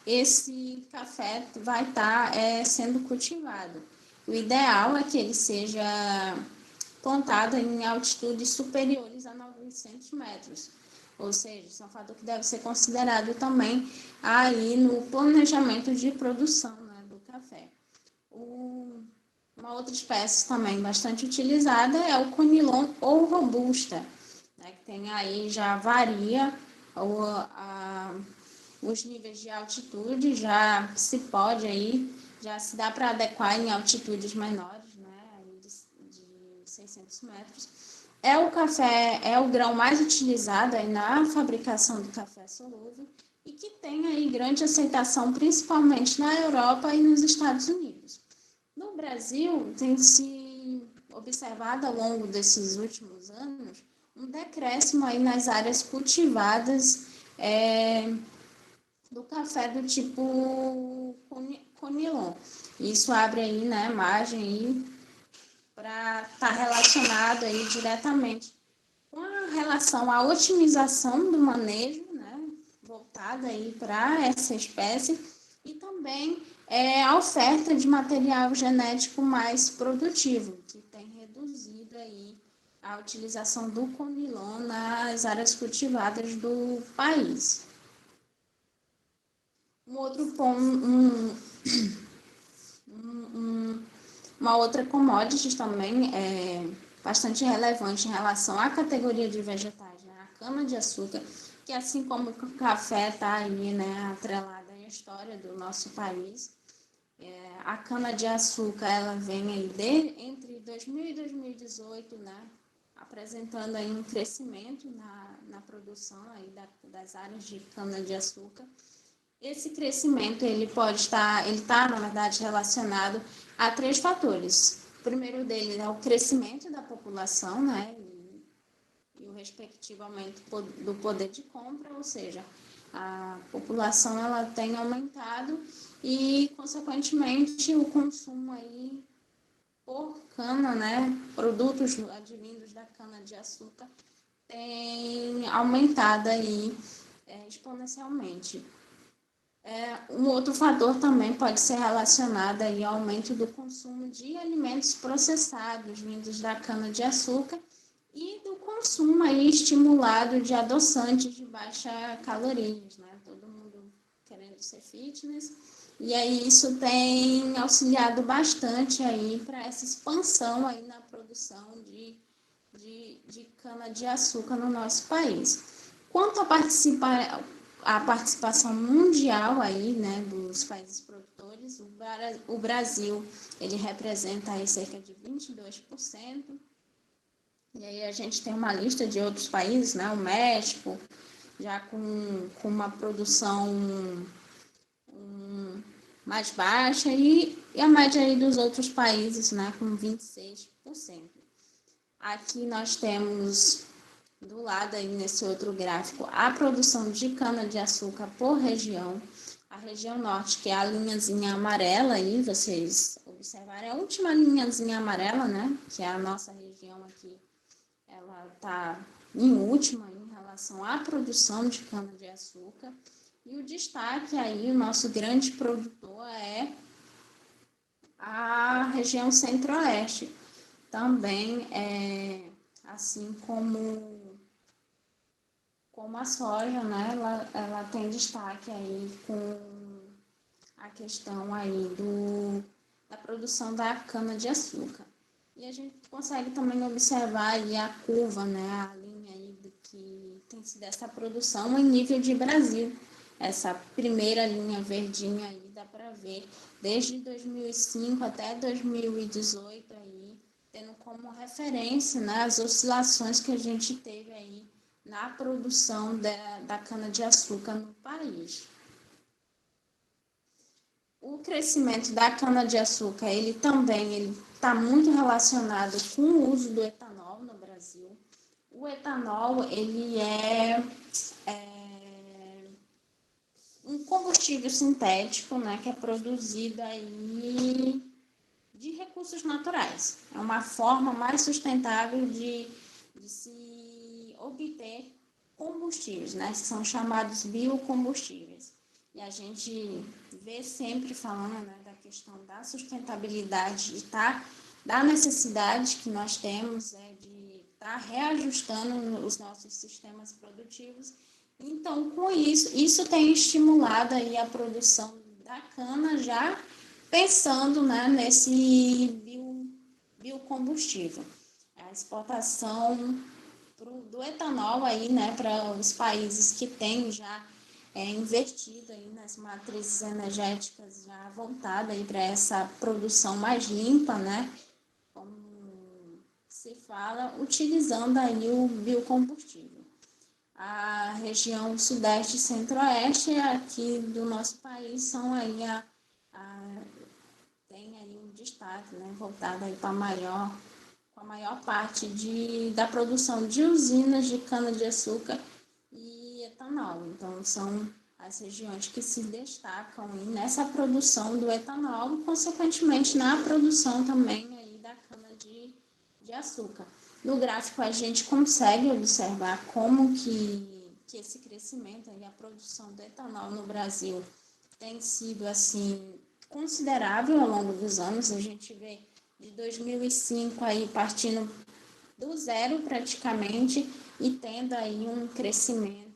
esse café vai estar sendo cultivado. O ideal é que ele seja plantado em altitudes superiores a 900 metros. Ou seja, isso é um fator que deve ser considerado também aí no planejamento de produção, né, do café. Uma outra espécie também bastante utilizada é o Conilon ou robusta, né, que tem aí, já varia os níveis de altitude, já se pode aí, já se dá para adequar em altitudes menores, né, de 600 metros. É o grão mais utilizado aí na fabricação do café solúvel e que tem aí grande aceitação, principalmente na Europa e nos Estados Unidos. No Brasil, tem se observado ao longo desses últimos anos um decréscimo aí nas áreas cultivadas do café do tipo Conilon. Isso abre aí, né, margem aí para estar relacionado aí diretamente com a relação à otimização do manejo, né, voltada aí para essa espécie e também a oferta de material genético mais produtivo, que tem reduzido aí a utilização do Conilon nas áreas cultivadas do país. Um outro ponto, uma outra commodity também bastante relevante em relação à categoria de vegetais, né? A cana-de-açúcar, que assim como o café está aí, né, atrelada à história do nosso país, a cana-de-açúcar ela vem aí entre 2000 e 2018, né, apresentando aí um crescimento na produção aí das áreas de cana-de-açúcar. Esse crescimento ele está, na verdade, relacionado a 3 fatores. O primeiro deles é o crescimento da população, né, e o respectivo aumento do poder de compra, ou seja, a população ela tem aumentado e, consequentemente, o consumo aí por cana, né, produtos advindos da cana-de-açúcar, tem aumentado aí exponencialmente. Um outro fator também pode ser relacionado aí ao aumento do consumo de alimentos processados vindos da cana-de-açúcar e do consumo aí estimulado de adoçantes de baixa calorias, né? Todo mundo querendo ser fitness. E aí isso tem auxiliado bastante aí para essa expansão aí na produção de cana-de-açúcar no nosso país. Quanto a participação mundial aí, né, dos países produtores, o Brasil, ele representa aí cerca de 22%. E aí a gente tem uma lista de outros países, né, o México, já com uma produção mais baixa e a média aí dos outros países, né, com 26%. Aqui nós temos do lado aí nesse outro gráfico a produção de cana-de-açúcar por região. A região norte, que é a linhazinha amarela aí, vocês observarem, a última linhazinha amarela, né, que é a nossa região aqui, ela está em última em relação à produção de cana-de-açúcar. E o destaque aí, o nosso grande produtor é a região centro-oeste. Também, assim como a soja, né, ela tem destaque aí com a questão aí da produção da cana-de-açúcar. E a gente consegue também observar aí a curva, né, a linha aí que tem sido essa produção em nível de Brasil. Essa primeira linha verdinha aí dá para ver desde 2005 até 2018 aí, tendo como referência, né, as oscilações que a gente teve aí na produção da cana-de-açúcar no país. O crescimento da cana-de-açúcar, ele também está muito relacionado com o uso do etanol no Brasil. O etanol, ele é um combustível sintético, né, que é produzido aí de recursos naturais. É uma forma mais sustentável de se obter combustíveis, né, que são chamados biocombustíveis. E a gente vê sempre falando, né, da questão da sustentabilidade, da necessidade que nós temos de estar reajustando os nossos sistemas produtivos. Então, com isso tem estimulado aí a produção da cana, já pensando, né, nesse biocombustível. A exportação do etanol aí, né, para os países que têm já investido aí nas matrizes energéticas já voltada aí para essa produção mais limpa, né, como se fala, utilizando aí o biocombustível. A região sudeste e centro-oeste aqui do nosso país são aí tem aí um destaque, né, voltado aí para maior com a maior parte da produção de usinas de cana-de-açúcar e etanol. Então, são as regiões que se destacam aí nessa produção do etanol, consequentemente na produção também aí da cana-de-açúcar. No gráfico a gente consegue observar como que esse crescimento e a produção do etanol no Brasil tem sido assim considerável ao longo dos anos. A gente vê de 2005 aí partindo do zero praticamente e tendo aí um crescimento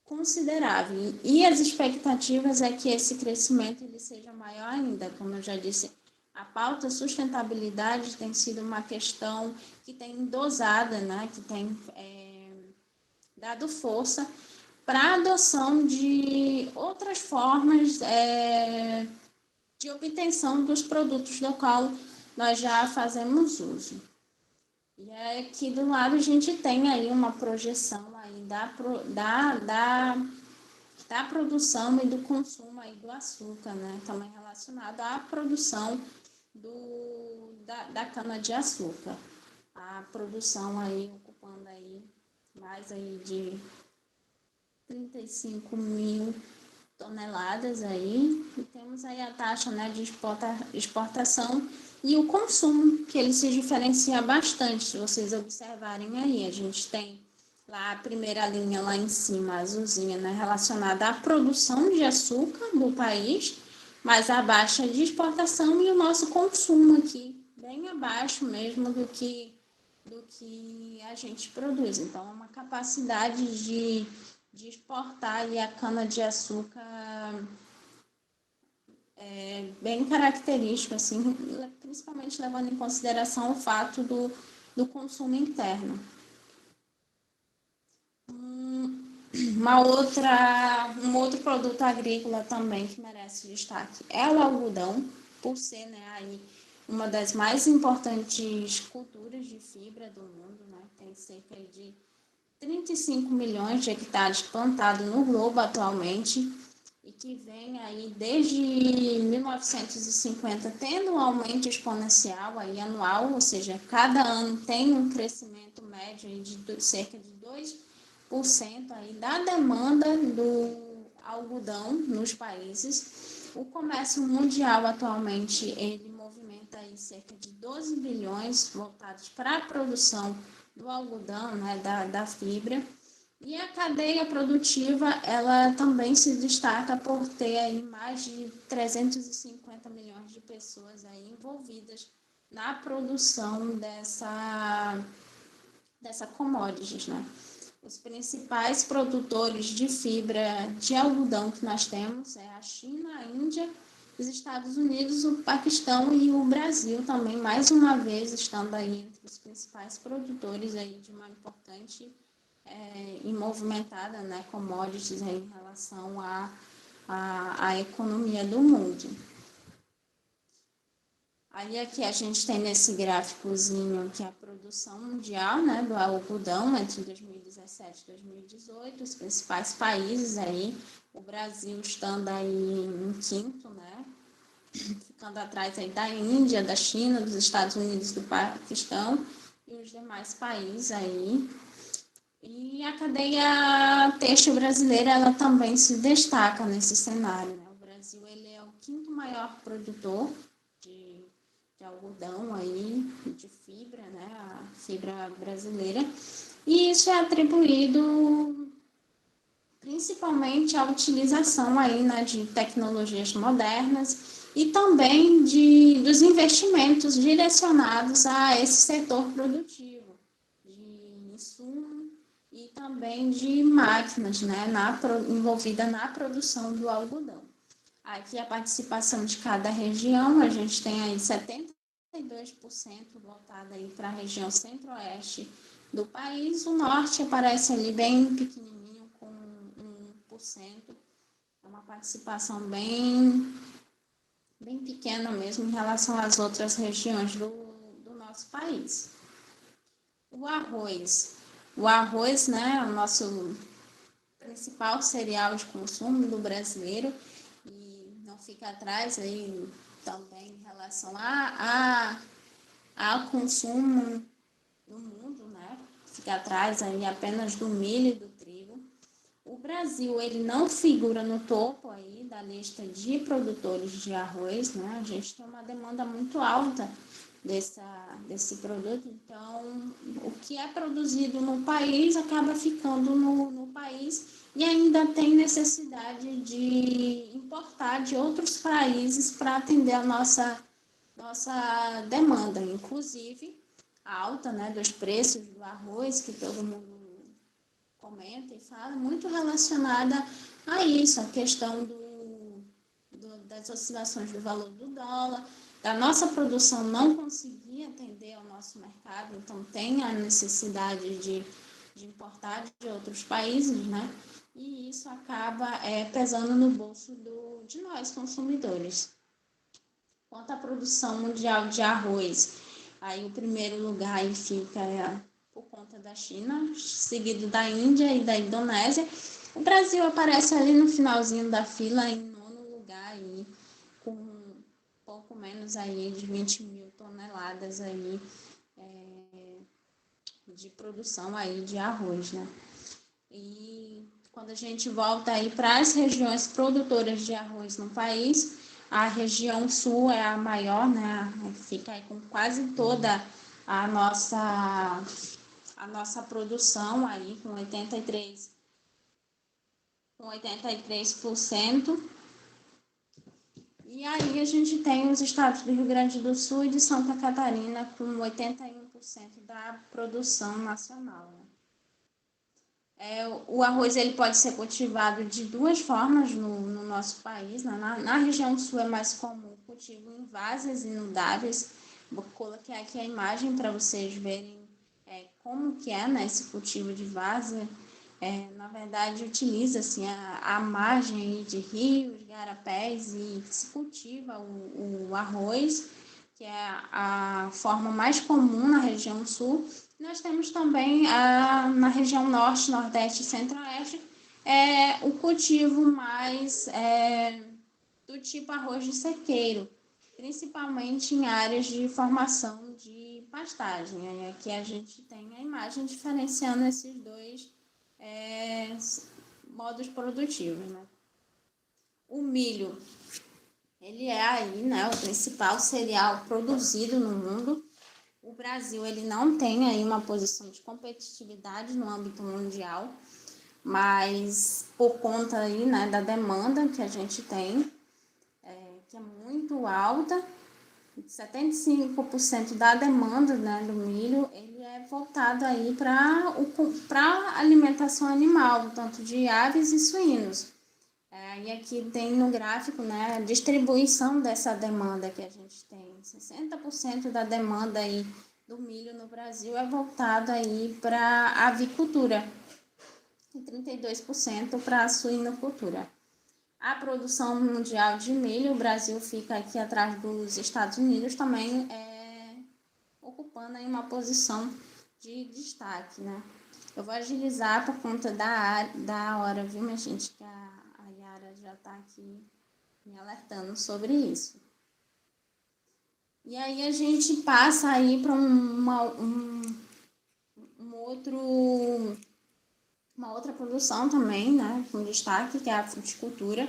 considerável. E as expectativas é que esse crescimento ele seja maior ainda. Como eu já disse, a pauta sustentabilidade tem sido uma questão que tem dosada, né, que tem dado força para a adoção de outras formas de obtenção dos produtos do qual nós já fazemos uso. E aqui do lado a gente tem aí uma projeção aí da produção e do consumo aí do açúcar, né? Também relacionado à produção da cana-de-açúcar. A produção aí ocupando aí mais aí de 35 mil toneladas aí, e temos aí a taxa, né, de exportação e o consumo, que ele se diferencia bastante, se vocês observarem aí. A gente tem lá a primeira linha lá em cima, a azulzinha, né, relacionada à produção de açúcar do país, mas a baixa de exportação e o nosso consumo aqui, bem abaixo mesmo do que a gente produz. Então, é uma capacidade de exportar aí a cana-de-açúcar bem característico, assim, principalmente levando em consideração o fato do consumo interno. Um outro produto agrícola também que merece destaque é o algodão, por ser, né, aí uma das mais importantes culturas de fibra do mundo, né? Tem cerca de 35 milhões de hectares plantados no globo atualmente e que vem aí desde 1950 tendo um aumento exponencial aí anual, ou seja, cada ano tem um crescimento médio aí de cerca de 2% aí da demanda do algodão nos países. O comércio mundial atualmente ele movimenta aí cerca de 12 bilhões voltados para a produção do algodão, né, da fibra. E a cadeia produtiva, ela também se destaca por ter aí mais de 350 milhões de pessoas aí envolvidas na produção dessa commodities, né? Os principais produtores de fibra de algodão que nós temos é a China, a Índia, os Estados Unidos, o Paquistão e o Brasil também, mais uma vez, estando aí entre os principais produtores aí de uma importante e movimentada, né, commodities aí em relação à economia do mundo. Aí aqui a gente tem nesse gráficozinho que a produção mundial, né, do algodão entre 2017 e 2018, os principais países aí, o Brasil estando aí em quinto, né, ficando atrás aí da Índia, da China, dos Estados Unidos, do Paquistão e os demais países aí. E a cadeia têxtil brasileira, ela também se destaca nesse cenário, né? O Brasil, ele é o quinto maior produtor de algodão aí, de fibra, né? A fibra brasileira. E isso é atribuído principalmente à utilização aí, né, de tecnologias modernas e também dos investimentos direcionados a esse setor produtivo, de insumo e também de máquinas, né, envolvida na produção do algodão. Aqui a participação de cada região, a gente tem aí 72% voltada aí para a região centro-oeste do país. O norte aparece ali bem pequenininho, com 1%. É uma participação bem pequena mesmo em relação às outras regiões do nosso país. O arroz, né, é o nosso principal cereal de consumo do brasileiro e não fica atrás aí também em relação ao consumo no mundo, né? Fica atrás aí apenas do milho e do trigo. O Brasil, ele não figura no topo aí da lista de produtores de arroz, né? A gente tem uma demanda muito alta desse produto, então o que é produzido no país acaba ficando no país e ainda tem necessidade de importar de outros países para atender a nossa demanda, inclusive a alta, né, dos preços do arroz, que todo mundo comenta e fala, muito relacionada a isso, a questão das oscilações do valor do dólar, da nossa produção não conseguir atender ao nosso mercado, então tem a necessidade de importar de outros países, né? E isso acaba pesando no bolso de nós, consumidores. Quanto à produção mundial de arroz, aí o primeiro lugar aí fica por conta da China, seguido da Índia e da Indonésia. O Brasil aparece ali no finalzinho da fila, em nono lugar, aí, com pouco menos aí de 20 mil toneladas aí, de produção aí de arroz, né? E quando a gente volta aí para as regiões produtoras de arroz no país, a região sul é a maior, né? Fica aí com quase toda a nossa produção aí, com 83%. E aí a gente tem os estados do Rio Grande do Sul e de Santa Catarina com 81% da produção nacional, né? O arroz ele pode ser cultivado de duas formas no nosso país, né? Na região sul é mais comum o cultivo em vases inudáveis. Vou colocar aqui a imagem para vocês verem como que é, né, esse cultivo de vaso. Na verdade, utiliza assim, a margem de rios, garapés e se cultiva o arroz, que é a forma mais comum na região sul. Nós temos também na região norte, nordeste e centro-oeste o cultivo mais do tipo arroz de sequeiro, principalmente em áreas de formação de pastagem. E aqui a gente tem a imagem diferenciando esses dois modos produtivos, né? O milho, ele é aí, né, o principal cereal produzido no mundo. O Brasil ele não tem aí uma posição de competitividade no âmbito mundial, mas por conta aí, né, da demanda que a gente tem, que é muito alta, 75% da demanda, né, do milho, ele é voltado aí para alimentação animal, tanto de aves e suínos. E aqui tem no gráfico, né, a distribuição dessa demanda que a gente tem. 60% da demanda aí do milho no Brasil é voltada aí para a avicultura e 32% para a suinocultura. A produção mundial de milho, o Brasil fica aqui atrás dos Estados Unidos, também ocupando aí uma posição de destaque, né? Eu vou agilizar por conta da hora, viu, minha gente? Que a Yara já está aqui me alertando sobre isso. E aí a gente passa aí para uma outra produção também, né, com destaque, que é a fruticultura.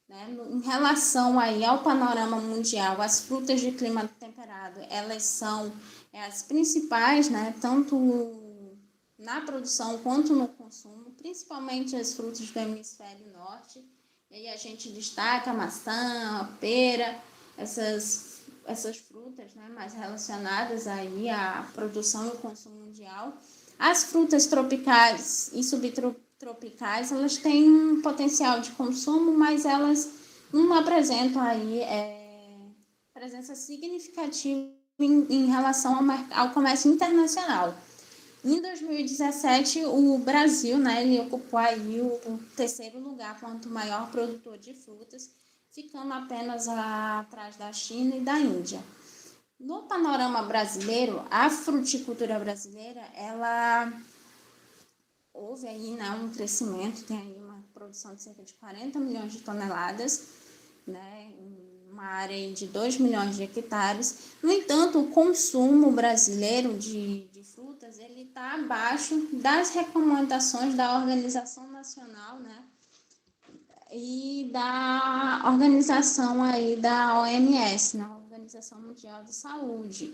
Né? Em relação aí ao panorama mundial, as frutas de clima temperado, elas são as principais, né, tanto na produção quanto no consumo, principalmente as frutas do hemisfério norte. E aí a gente destaca a maçã, a pera, essas frutas, né, mais relacionadas aí à produção e ao consumo mundial. As frutas tropicais e subtropicais, elas têm um potencial de consumo, mas elas não apresentam aí presença significativa em relação ao comércio internacional. Em 2017, o Brasil, né, ele ocupou aí o terceiro lugar quanto maior produtor de frutas, ficando apenas atrás da China e da Índia. No panorama brasileiro, a fruticultura brasileira, ela houve aí, né, um crescimento, tem aí uma produção de cerca de 40 milhões de toneladas, né, uma área aí de 2 milhões de hectares. No entanto, o consumo brasileiro de frutas ele está abaixo das recomendações da Organização Nacional, né, e da organização aí da OMS, né, Organização Mundial de Saúde,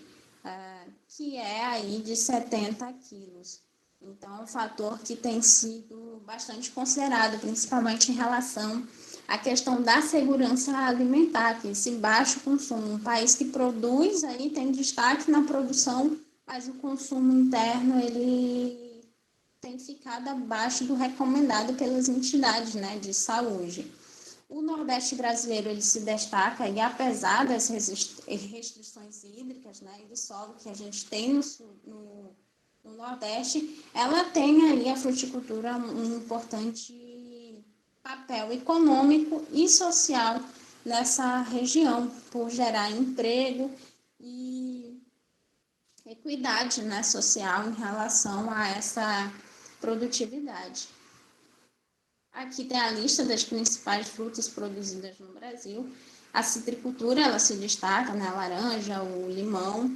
que é aí de 70 quilos. Então, é um fator que tem sido bastante considerado, principalmente em relação à questão da segurança alimentar, que esse baixo consumo. Um país que produz aí tem destaque na produção, mas o consumo interno ele tem ficado abaixo do recomendado pelas entidades, né, de saúde. O Nordeste brasileiro ele se destaca e apesar das restrições hídricas, né, e de solo que a gente tem no Nordeste, ela tem aí a fruticultura um importante papel econômico e social nessa região, por gerar emprego e equidade, né, social em relação a essa produtividade. Aqui tem a lista das principais frutas produzidas no Brasil. A citricultura, ela se destaca, né? A laranja, o limão.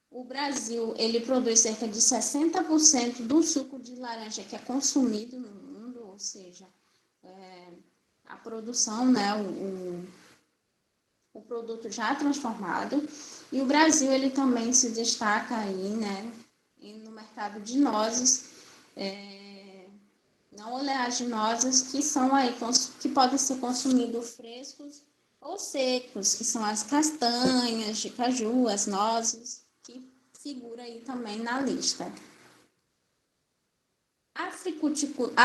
O Brasil, ele produz cerca de 60% do suco de laranja que é consumido no mundo, ou seja, a produção, né? O produto já transformado. E o Brasil, ele também se destaca aí, né? No mercado de nozes, não oleaginosas, que são aí que podem ser consumidos frescos ou secos, que são as castanhas de caju, as nozes, que figura aí também na lista. A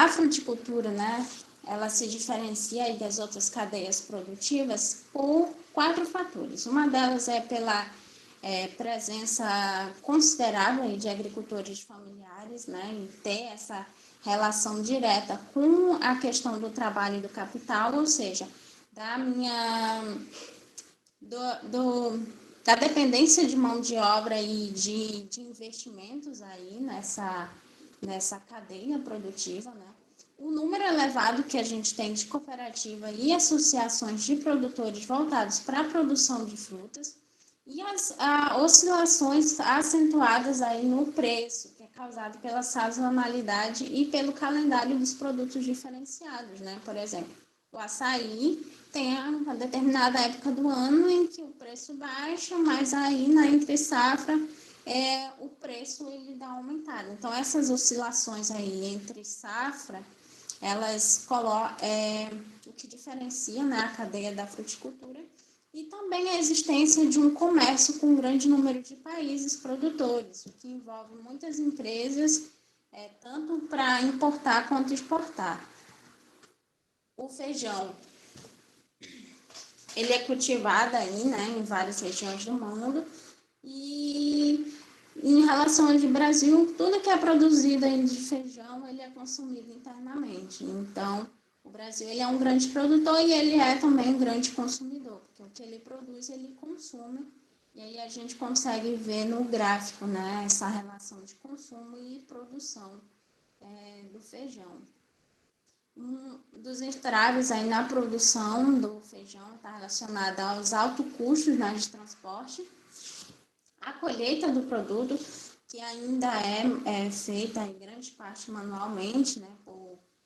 fruticultura, né, ela se diferencia aí das outras cadeias produtivas por 4 fatores. Uma delas é pela presença considerável de agricultores familiares, né, e ter essa relação direta com a questão do trabalho e do capital, ou seja, da dependência de mão de obra e de investimentos aí nessa cadeia produtiva, né? O número elevado que a gente tem de cooperativa e associações de produtores voltados para a produção de frutas e as oscilações acentuadas aí no preço, que é causado pela sazonalidade e pelo calendário dos produtos diferenciados, né? Por exemplo, o açaí tem uma determinada época do ano em que o preço baixa, mas aí na entre safra o preço ele dá uma aumentada. Então, essas oscilações aí entre safra, elas o que diferencia, né, a cadeia da fruticultura e também a existência de um comércio com um grande número de países produtores, o que envolve muitas empresas, tanto para importar quanto exportar. O feijão, ele é cultivado aí, né, em várias regiões do mundo e em relação ao Brasil, tudo que é produzido aí de feijão, ele é consumido internamente. Então, o Brasil ele é um grande produtor e ele é também um grande consumidor, porque o que ele produz, ele consome. E aí a gente consegue ver no gráfico, né, essa relação de consumo e produção do feijão. Um dos entraves aí na produção do feijão está relacionado aos altos custos, né, de transporte, a colheita do produto, que ainda é feita em grande parte manualmente, né,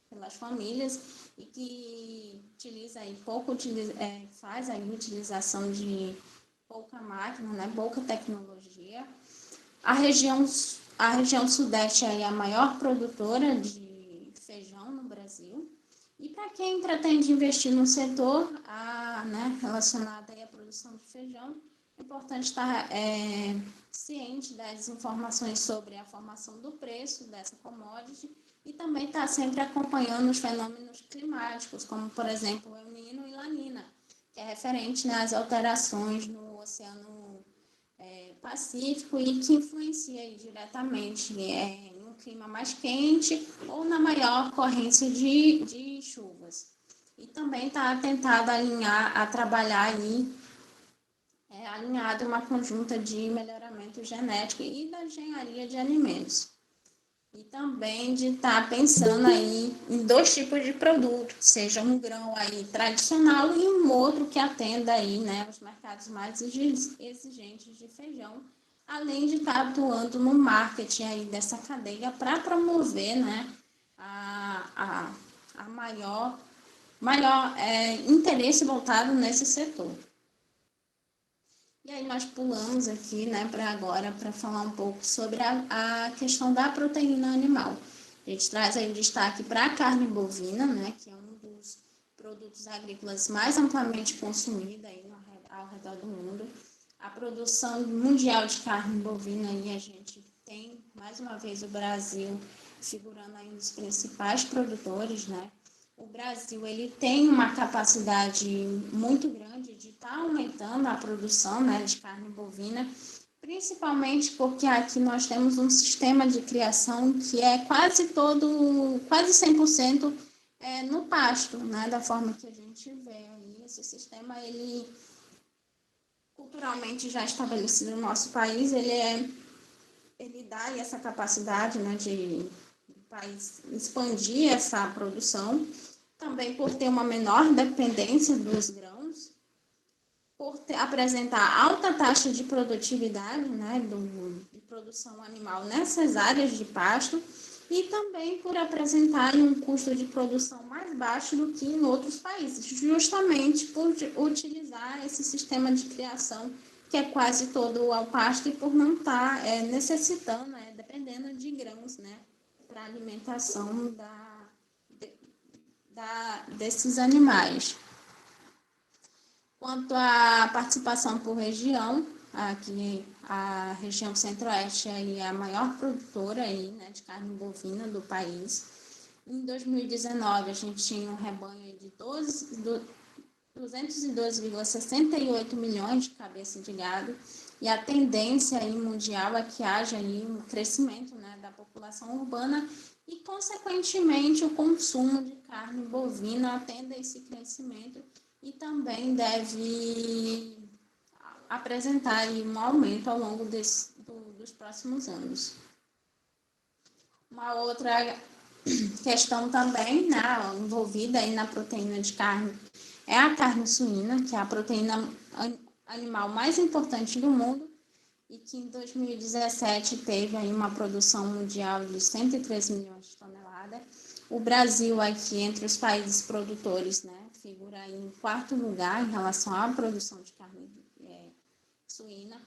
pelas famílias, e que utiliza aí faz aí utilização de pouca máquina, né, pouca tecnologia. A região sudeste é a maior produtora de feijão no Brasil. E para quem pretende investir no setor relacionado aí à produção de feijão, é importante estar ciente das informações sobre a formação do preço dessa commodity e também estar sempre acompanhando os fenômenos climáticos, como, por exemplo, o El Niño e La Niña, que é referente às alterações no Oceano Pacífico e que influencia aí diretamente em um clima mais quente ou na maior ocorrência de chuvas. E também está tentado trabalhar aí alinhado uma conjunta de melhoramento genético e da engenharia de alimentos. e também de estar pensando aí em 2 tipos de produto, seja um grão aí tradicional e um outro que atenda aí, né, os mercados mais exigentes de feijão, além de estar atuando no marketing aí dessa cadeia para promover, né, a maior interesse voltado nesse setor. E aí nós pulamos aqui, né, para agora, para falar um pouco sobre a questão da proteína animal. A gente traz aí destaque para a carne bovina, né, que é um dos produtos agrícolas mais amplamente consumidos aí ao redor do mundo. A produção mundial de carne bovina, aí a gente tem, mais uma vez, o Brasil figurando aí um dos principais produtores, né. O Brasil ele tem uma capacidade muito grande de estar aumentando a produção, né, de carne bovina, principalmente porque aqui nós temos um sistema de criação que é quase 100% no pasto, né, da forma que a gente vê aí. Esse sistema, ele culturalmente já estabelecido no nosso país, ele dá essa capacidade, né, de o país expandir essa produção, também por ter uma menor dependência dos grãos, por apresentar alta taxa de produtividade, né, de produção animal nessas áreas de pasto, e também por apresentar um custo de produção mais baixo do que em outros países, justamente por utilizar esse sistema de criação que é quase todo ao pasto e por não estar necessitando, dependendo de grãos, né, para a alimentação desses animais. Quanto à participação por região, aqui a região centro-oeste é a maior produtora aí, né, de carne bovina do país. Em 2019, a gente tinha um rebanho de 212,68 milhões de cabeças de gado, e a tendência aí mundial é que haja aí um crescimento, né, da população urbana e, consequentemente, o consumo de carne bovina atende a esse crescimento e também deve apresentar aí um aumento ao longo dos próximos anos. Uma outra questão também, né, envolvida aí na proteína de carne é a carne suína, que é a proteína animal mais importante do mundo e que em 2017 teve aí uma produção mundial de 103 milhões de toneladas. O Brasil aqui, entre os países produtores, né, figura aí em 4º lugar em relação à produção de carne suína.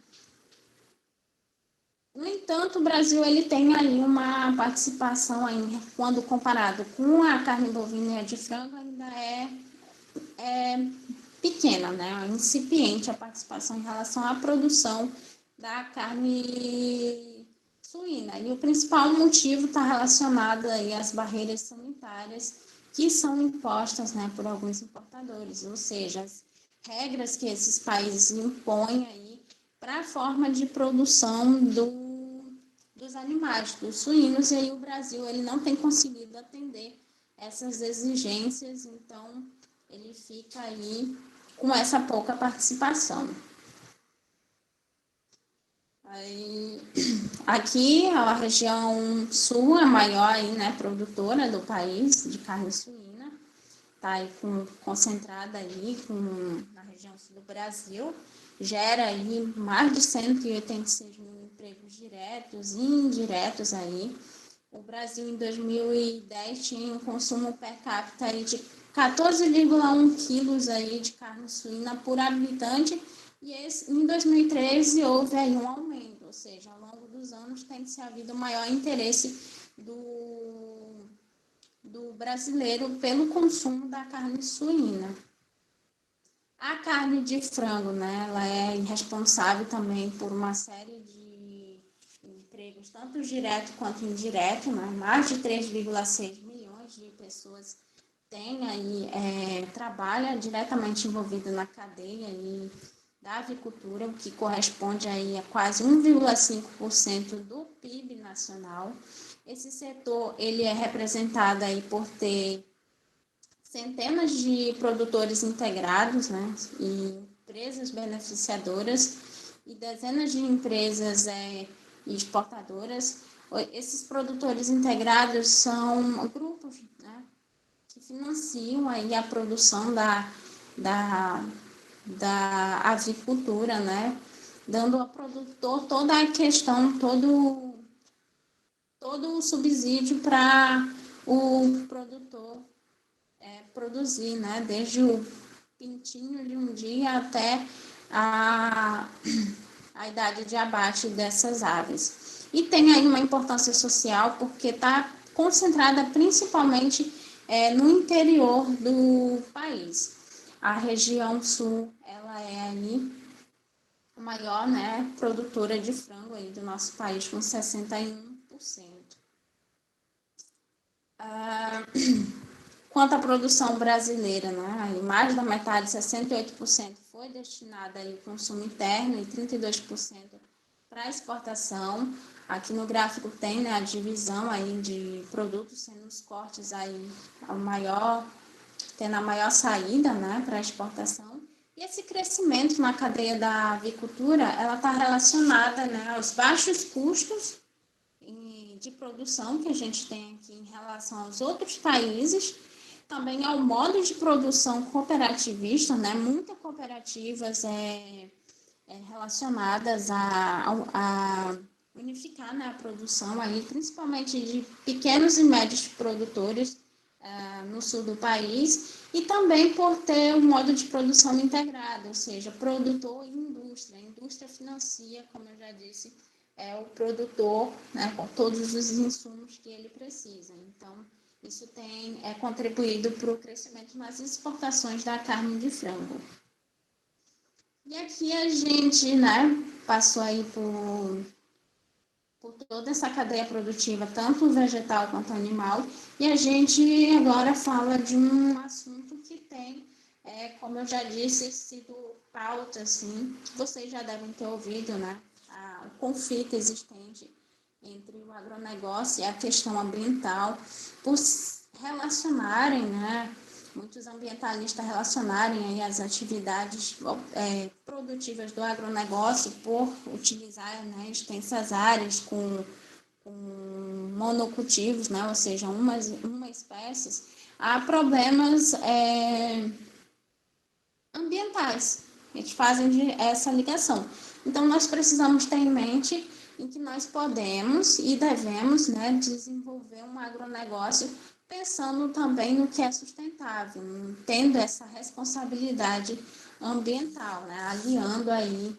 No entanto, o Brasil ele tem aí uma participação, aí, quando comparado com a carne bovina e a de frango, ainda é pequena, né? É incipiente a participação em relação à produção da carne suína. E o principal motivo está relacionado aí às barreiras sanitárias que são impostas, né, por alguns importadores, ou seja, as regras que esses países impõem aí para a forma de produção dos animais, dos suínos, e aí o Brasil ele não tem conseguido atender essas exigências, então ele fica aí com essa pouca participação. Aí, aqui a região sul é a maior aí, né, produtora do país de carne suína, está aí concentrada aí na região sul do Brasil, gera aí mais de 186 mil empregos diretos e indiretos aí. O Brasil em 2010 tinha um consumo per capita aí de 14,1 quilos aí de carne suína por habitante, e em 2013 houve aí um aumento, ou seja, ao longo dos anos tem-se havido maior interesse do brasileiro pelo consumo da carne suína. A carne de frango, né, ela é responsável também por uma série de empregos, tanto direto quanto indireto, né? Mais de 3,6 milhões de pessoas tem aí, trabalha diretamente envolvido na cadeia aí da avicultura, o que corresponde aí a quase 1,5% do PIB nacional. Esse setor ele é representado aí por ter centenas de produtores integrados, né, e empresas beneficiadoras e dezenas de empresas exportadoras, esses produtores integrados são grupos, né, que financiam aí a produção da avicultura, né, dando ao produtor toda a questão, todo o subsídio para o produtor produzir, né, desde o pintinho de um dia até a idade de abate dessas aves. E tem aí uma importância social porque está concentrada principalmente no interior do país. A região sul, ela é aí a maior, né, produtora de frango aí do nosso país, com 61%. Quanto à produção brasileira, né, mais da metade, 68%, foi destinada ao consumo interno e 32% para exportação. Aqui no gráfico tem, né, a divisão aí de produtos, sendo os cortes aí tendo a maior saída, né, para exportação. E esse crescimento na cadeia da avicultura, ela está relacionada, né, aos baixos custos de produção que a gente tem aqui em relação aos outros países, também ao modo de produção cooperativista, né, muitas cooperativas relacionadas a unificar, né, a produção aí, principalmente de pequenos e médios produtores no sul do país, e também por ter um modo de produção integrado, ou seja, produtor e indústria. A indústria financia, como eu já disse, o produtor, né, com todos os insumos que ele precisa. Então, isso tem contribuído para o crescimento nas exportações da carne de frango. E aqui a gente, né, passou aí por toda essa cadeia produtiva, tanto vegetal quanto animal, e a gente agora fala de um assunto que tem, como eu já disse, sido pauta, assim, que vocês já devem ter ouvido, né, o conflito existente entre o agronegócio e a questão ambiental, por relacionarem, né, muitos ambientalistas relacionarem aí as atividades produtivas do agronegócio por utilizar, né, extensas áreas com monocultivos, né, ou seja, uma espécie, há problemas ambientais. Eles fazem essa ligação. Então, nós precisamos ter em mente em que nós podemos e devemos, né, desenvolver um agronegócio pensando também no que é sustentável, tendo essa responsabilidade ambiental, né, aliando aí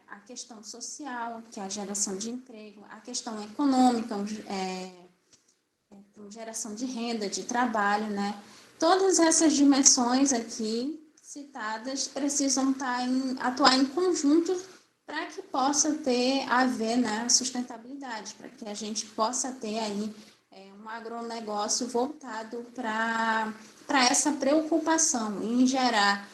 a questão social, que é a geração de emprego, a questão econômica, geração de renda, de trabalho, né? Todas essas dimensões aqui citadas precisam atuar em conjunto para que possa haver, né, sustentabilidade, para que a gente possa ter aí um agronegócio voltado para essa preocupação em gerar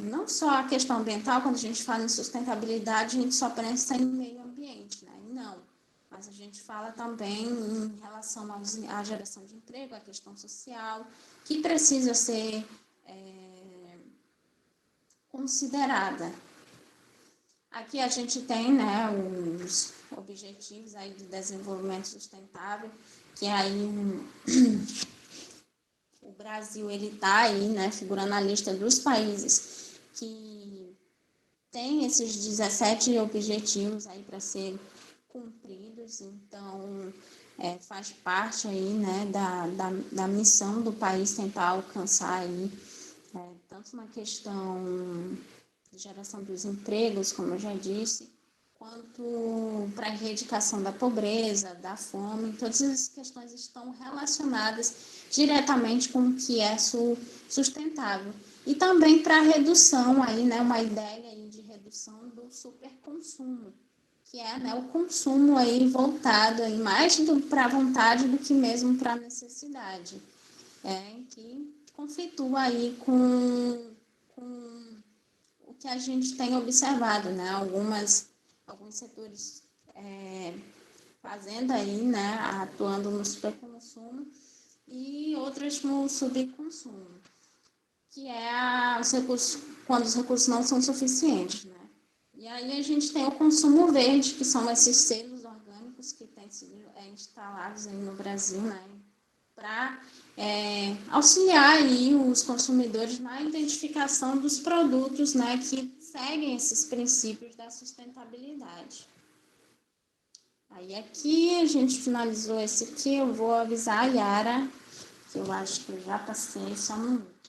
não só a questão ambiental. Quando a gente fala em sustentabilidade, a gente só pensa em meio ambiente, né? Não, mas a gente fala também em relação à geração de emprego, a questão social, que precisa ser considerada. Aqui a gente tem, né, os objetivos aí de desenvolvimento sustentável, que aí o Brasil ele está aí, né, figurando na lista dos países que tem esses 17 objetivos aí para ser cumpridos. Então, faz parte aí, né, da missão do país tentar alcançar aí, tanto na questão de geração dos empregos, como eu já disse, quanto para a erradicação da pobreza, da fome. Todas essas questões estão relacionadas diretamente com o que é sustentável. E também para a redução, aí, né, uma ideia aí de redução do superconsumo, que é, né, o consumo aí voltado aí mais para a vontade do que mesmo para a necessidade, que conflitua aí com o que a gente tem observado, né, alguns setores fazendo aí, né, atuando no superconsumo e outras no subconsumo, que é os recursos, quando os recursos não são suficientes, né. E aí a gente tem o consumo verde, que são esses selos orgânicos campos que têm sido instalados aí no Brasil, né, para auxiliar aí os consumidores na identificação dos produtos, né, que seguem esses princípios da sustentabilidade. Aí aqui a gente finalizou esse aqui, eu vou avisar a Yara, que eu acho que eu já passei, só um minuto.